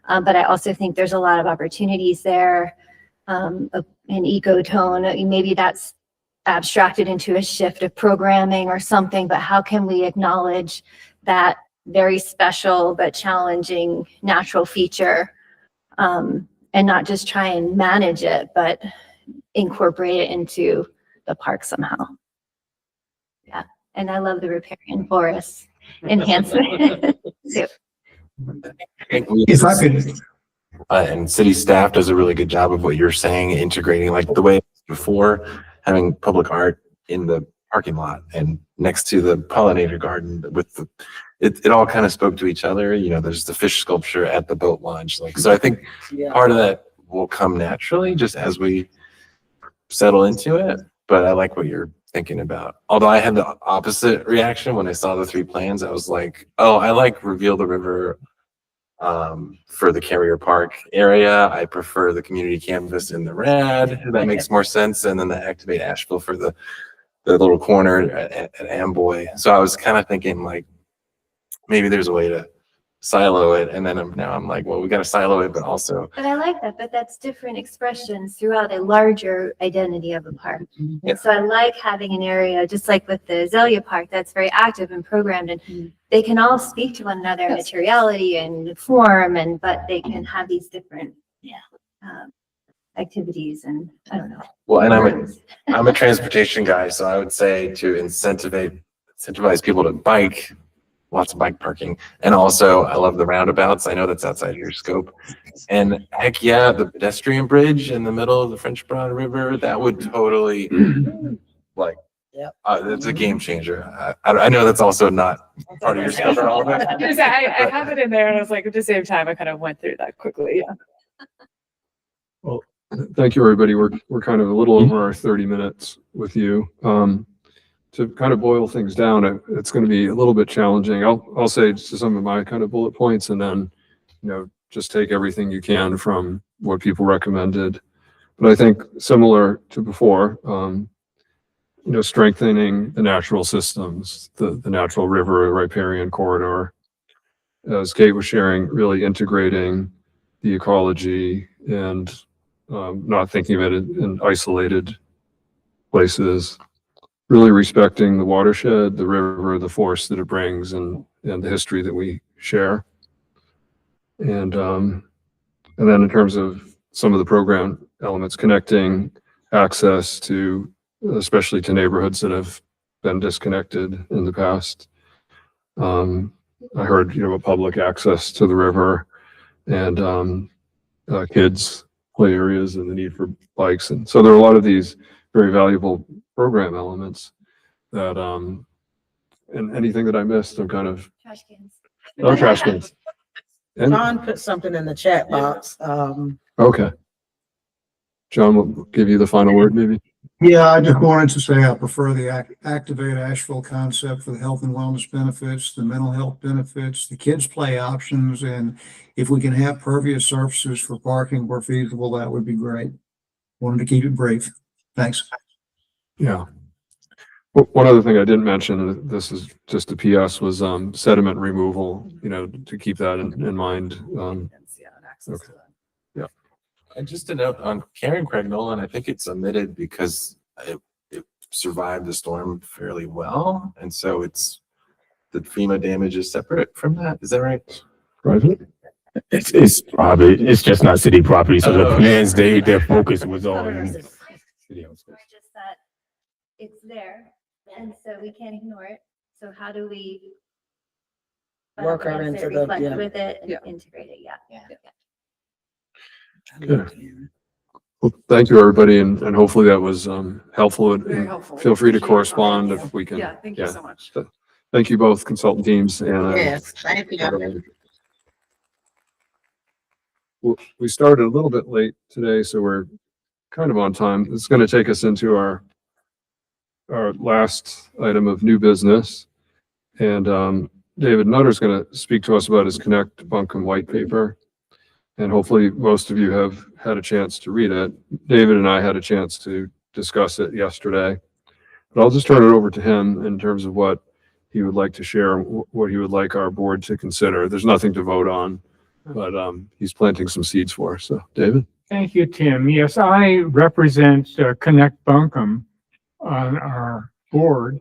But I also think there's a lot of opportunities there. An ecotone, maybe that's abstracted into a shift of programming or something, but how can we acknowledge that very special but challenging natural feature, and not just try and manage it, but incorporate it into the park somehow. Yeah, and I love the riparian forest enhancement too. If I could, And city staff does a really good job of what you're saying, integrating like the way before, having public art in the parking lot and next to the pollinator garden with the, it all kind of spoke to each other. You know, there's the fish sculpture at the boat launch. Like, so I think part of that will come naturally just as we settle into it. But I like what you're thinking about. Although I had the opposite reaction when I saw the 3 plans. I was like, oh, I like Reveal the River for the Carrier Park area. I prefer the community campus in the red. That makes more sense. And then the Activate Asheville for the little corner at Amboy. So I was kind of thinking like, maybe there's a way to silo it. And then now I'm like, well, we got to silo it, but also. But I like that, but that's different expressions throughout a larger identity of a park. Yeah. And so I like having an area, just like with the Azalea Park, that's very active and programmed, and they can all speak to one another, materiality and form, but they can have these different activities, and I don't know. Well, and I'm a transportation guy, so I would say to incentivize people to bike, lots of bike parking. And also I love the roundabouts. I know that's outside your scope. And heck yeah, the pedestrian bridge in the middle of the French Broad River, that would totally like, it's a game changer. I know that's also not part of your scope at all. I have it in there, and I was like, at the same time, I kind of went through that quickly. Yeah. Well, thank you, everybody. We're kind of a little over our 30 minutes with you. To kind of boil things down, it's going to be a little bit challenging. I'll say just some of my kind of bullet points, and then, just take everything you can from what people recommended. But I think similar to before, strengthening the natural systems, the natural river riparian corridor, as Kate was sharing, really integrating the ecology and not thinking of it in isolated places. Really respecting the watershed, the river, the force that it brings, and the history that we share. And then in terms of some of the program elements, connecting access to, especially to neighborhoods that have been disconnected in the past. I heard, public access to the river and kids play areas and the need for bikes. And so there are a lot of these very valuable program elements that, and anything that I missed, I'm kind of. Trash cans. Oh, trash cans. And, John put something in the chat box. okay. John will give you the final word, maybe. Yeah, I just wanted to say I prefer the Activate Asheville concept for the health and wellness benefits, the mental health benefits, the kids play options, and if we can have pervious surfaces for parking where feasible, that would be great. Wanted to keep it brief. Thanks. Yeah. One other thing I didn't mention, this is just a PS, was sediment removal, to keep that in mind. Yeah, and access to that. And just a note on Karen Craig Nolan, I think it's omitted because it survived the storm fairly well. And so the FEMA damage is separate from that. Is that right? Right. It's probably, it's just not city property, so the Oh. plans, their focus was on. Or just that it's there, and so we can't ignore it. So how do we Work her into the- reflect yeah. with it and Yeah. integrate it? Yeah. Good. Well, thank you, everybody, and hopefully that was helpful. Very And helpful. feel free to Appreciate it. correspond if we can. Yeah, thank you so much. Thank you both consultant teams. And Yes, thank you. we started a little bit late today, so we're kind of on time. It's going to take us into our last item of new business. And David Nutter's going to speak to us about his Connect Buncombe white paper. And hopefully most of you have had a chance to read it. David and I had a chance to discuss it yesterday. But I'll just turn it over to him in terms of what he would like to share, what he would like our board to consider. There's nothing to vote on, but he's planting some seeds for us. So, David? Thank you, Tim. Yes, I represent Connect Buncombe on our board,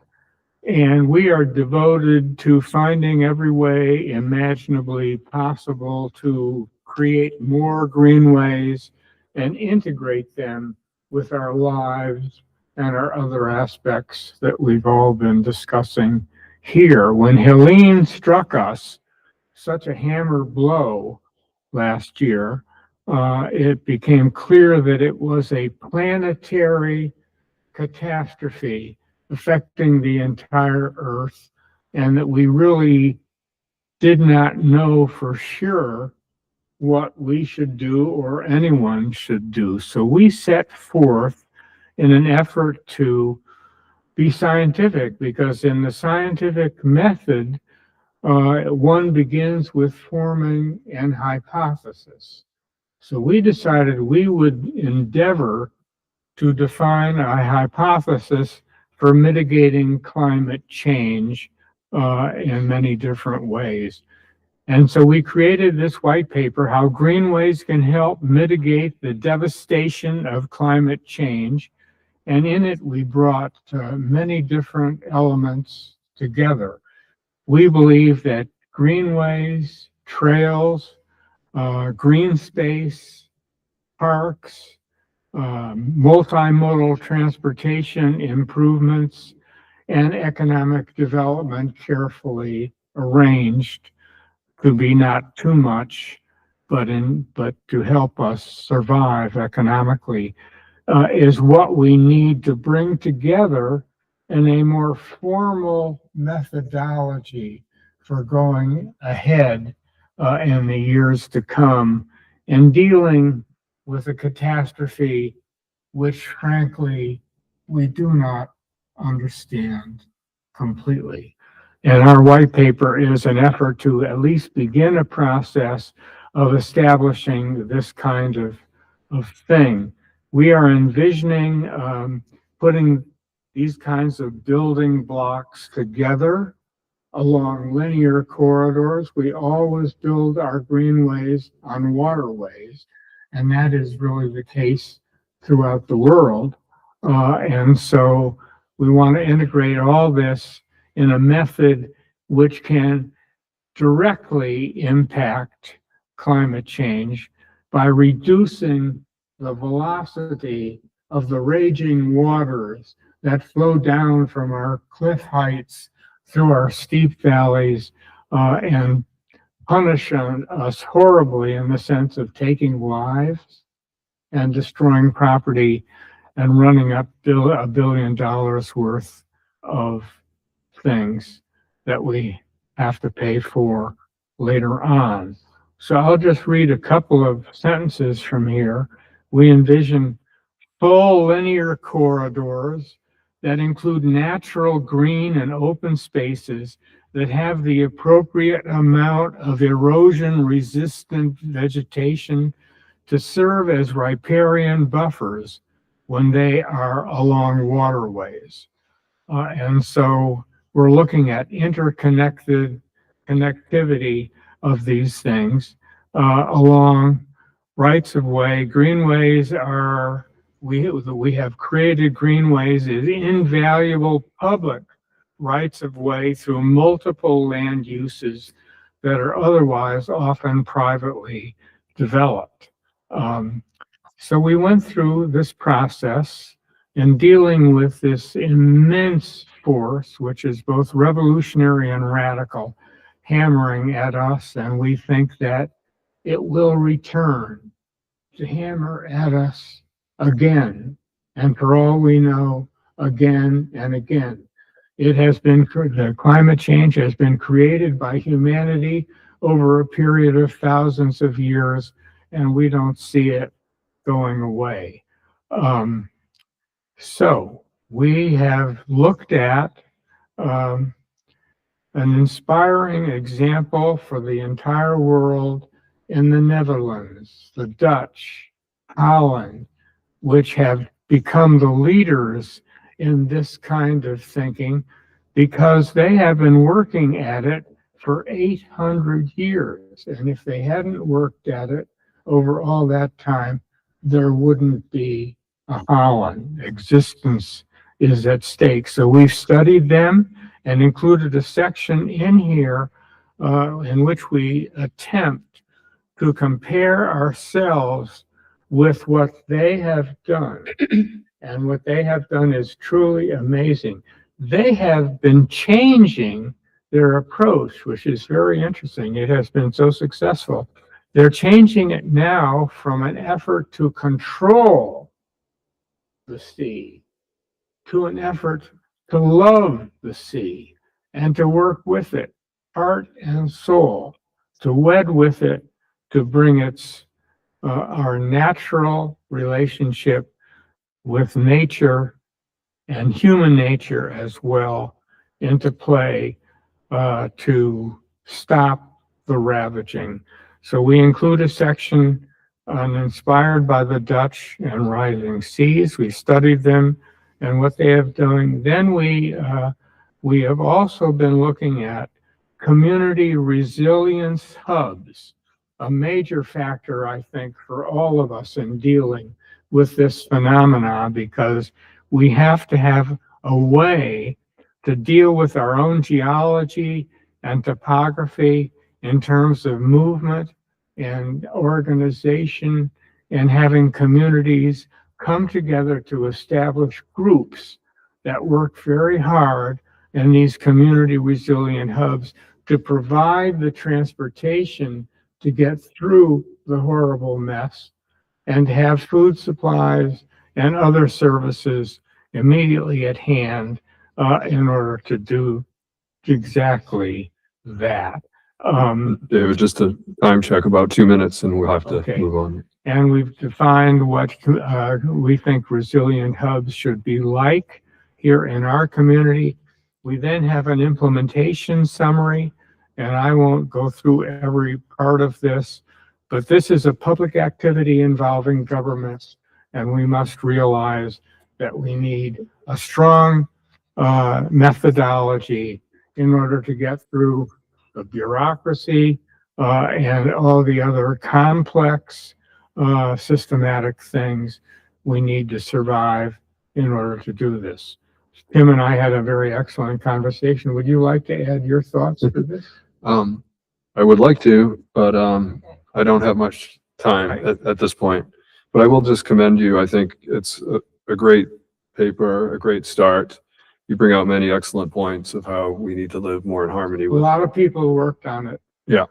and we are devoted to finding every way imaginably possible to create more greenways and integrate them with our lives and our other aspects that we've all been discussing here. When Helene struck us such a hammer blow last year, it became clear that it was a planetary catastrophe affecting the entire Earth, and that we really did not know for sure what we should do or anyone should do. So we set forth in an effort to be scientific, because in the scientific method, one begins with forming an hypothesis. So we decided we would endeavor to define a hypothesis for mitigating climate change in many different ways. And so we created this white paper, How Greenways Can Help Mitigate the Devastation of Climate Change. And in it, we brought many different elements together. We believe that greenways, trails, green space, parks, multimodal transportation improvements, and economic development carefully arranged could be not too much, but to help us survive economically, is what we need to bring together in a more formal methodology for going ahead in the years to come and dealing with a catastrophe which frankly we do not understand completely. And our white paper is an effort to at least begin a process of establishing this kind of thing. We are envisioning putting these kinds of building blocks together along linear corridors. We always build our greenways on waterways, and that is really the case throughout the world. And so we want to integrate all this in a method which can directly impact climate change by reducing the velocity of the raging waters that flow down from our cliff heights through our steep valleys and punish us horribly in the sense of taking lives and destroying property and running up $1 billion worth of things that we have to pay for later on. So I'll just read a couple of sentences from here. We envision full linear corridors that include natural green and open spaces that have the appropriate amount of erosion-resistant vegetation to serve as riparian buffers when they are along waterways. And so we're looking at connectivity of these things along rights of way. Greenways are, we have created greenways as invaluable public rights of way through multiple land uses that are otherwise often privately developed. So we went through this process in dealing with this immense force, which is both revolutionary and radical, hammering at us, and we think that it will return to hammer at us again, and for all we know, again and again. It has been, the climate change has been created by humanity over a period of thousands of years, and we don't see it going away. So we have looked at an inspiring example for the entire world in the Netherlands, the Dutch, Holland, which have become the leaders in this kind of thinking because they have been working at it for 800 years. And if they hadn't worked at it over all that time, there wouldn't be a Holland. Existence is at stake. So we've studied them and included a section in here in which we attempt to compare ourselves with what they have done. And what they have done is truly amazing. They have been changing their approach, which is very interesting. It has been so successful. They're changing it now from an effort to control the sea to an effort to love the sea and to work with it, heart and soul, to wed with it, to bring its our natural relationship with nature and human nature as well into play to stop the ravaging. So we include a section on inspired by the Dutch and rising seas. We studied them and what they have done. Then we have also been looking at community resilience hubs, a major factor, I think, for all of us in dealing with this phenomenon, because we have to have a way to deal with our own geology and topography in terms of movement and organization and having communities come together to establish groups that work very hard in these community resilient hubs to provide the transportation to get through the horrible mess and have food supplies and other services immediately at hand in order to do exactly that. David, just a time check, about 2 minutes, and we'll have to Okay. move on. And we've defined what we think resilient hubs should be like here in our community. We then have an implementation summary, and I won't go through every part of this, but this is a public activity involving governments, and we must realize that we need a strong methodology in order to get through the bureaucracy and all the other complex systematic things we need to survive in order to do this. Tim and I had a very excellent conversation. Would you like to add your thoughts to this? I would like to, but I don't have much time at this point. But I will just commend you. I think it's a great paper, a great start. You bring out many excellent points of how we need to live more in harmony A with. lot of people worked on it. Yeah,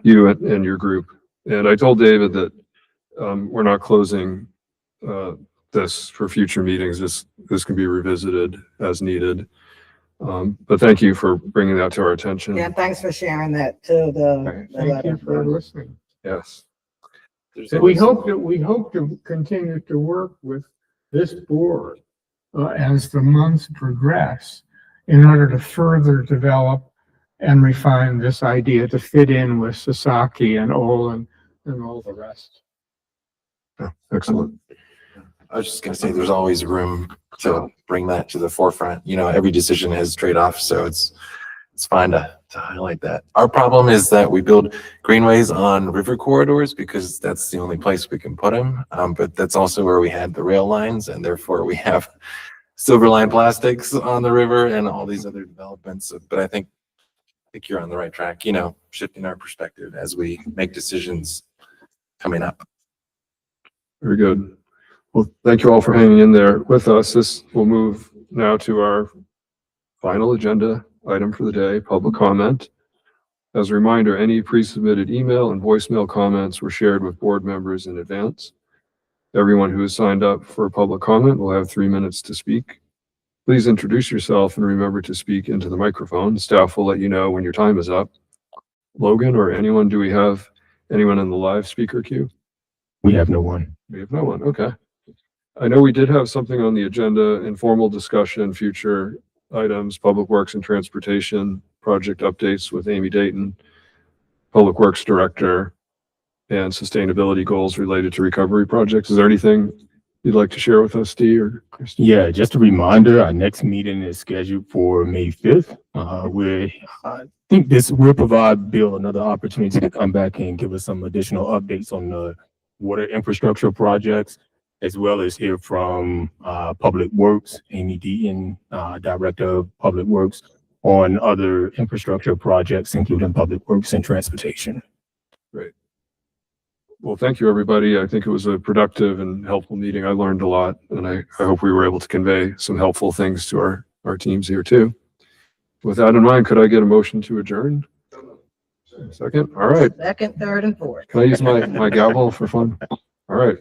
you and your group. And I told David that we're not closing this for future meetings. This can be revisited as needed. But thank you for bringing that to our attention. Yeah, thanks for sharing that too. Thank you for listening. Yes. So we hope to continue to work with this board as the months progress in order to further develop and refine this idea to fit in with Sasaki and Olin and all the rest. Excellent. I was just gonna say, there's always room to bring that to the forefront. You know, every decision has trade-offs, so it's fine to highlight that. Our problem is that we build greenways on river corridors because that's the only place we can put them. But that's also where we had the rail lines, and therefore we have silver line plastics on the river and all these other developments. But I think you're on the right track, you know, shifting our perspective as we make decisions coming up. Very good. Well, thank you all for hanging in there with us. This will move now to our final agenda item for the day, public comment. As a reminder, any pre-submitted email and voicemail comments were shared with board members in advance. Everyone who has signed up for public comment will have 3 minutes to speak. Please introduce yourself and remember to speak into the microphone. Staff will let you know when your time is up. Logan or anyone, do we have anyone in the live speaker queue? We have no one. We have no one. Okay. I know we did have something on the agenda, informal discussion, future items, Public Works and Transportation, project updates with Amy Dayton, Public Works Director, and sustainability goals related to recovery projects. Is there anything you'd like to share with us, Dee or Christine? Yeah, just a reminder, our next meeting is scheduled for May 5th. I think this will provide Bill another opportunity to come back and give us some additional updates on the water infrastructure projects, as well as hear from Public Works, Amy Deaton, Director of Public Works, on other infrastructure projects, including Public Works and Transportation. Great. Well, thank you, everybody. I think it was a productive and helpful meeting. I learned a lot, and I hope we were able to convey some helpful things to our teams here too. With that in mind, could I get a motion to adjourn? Second? All right. Second, third, and fourth. Can I use my gavel for fun? All right.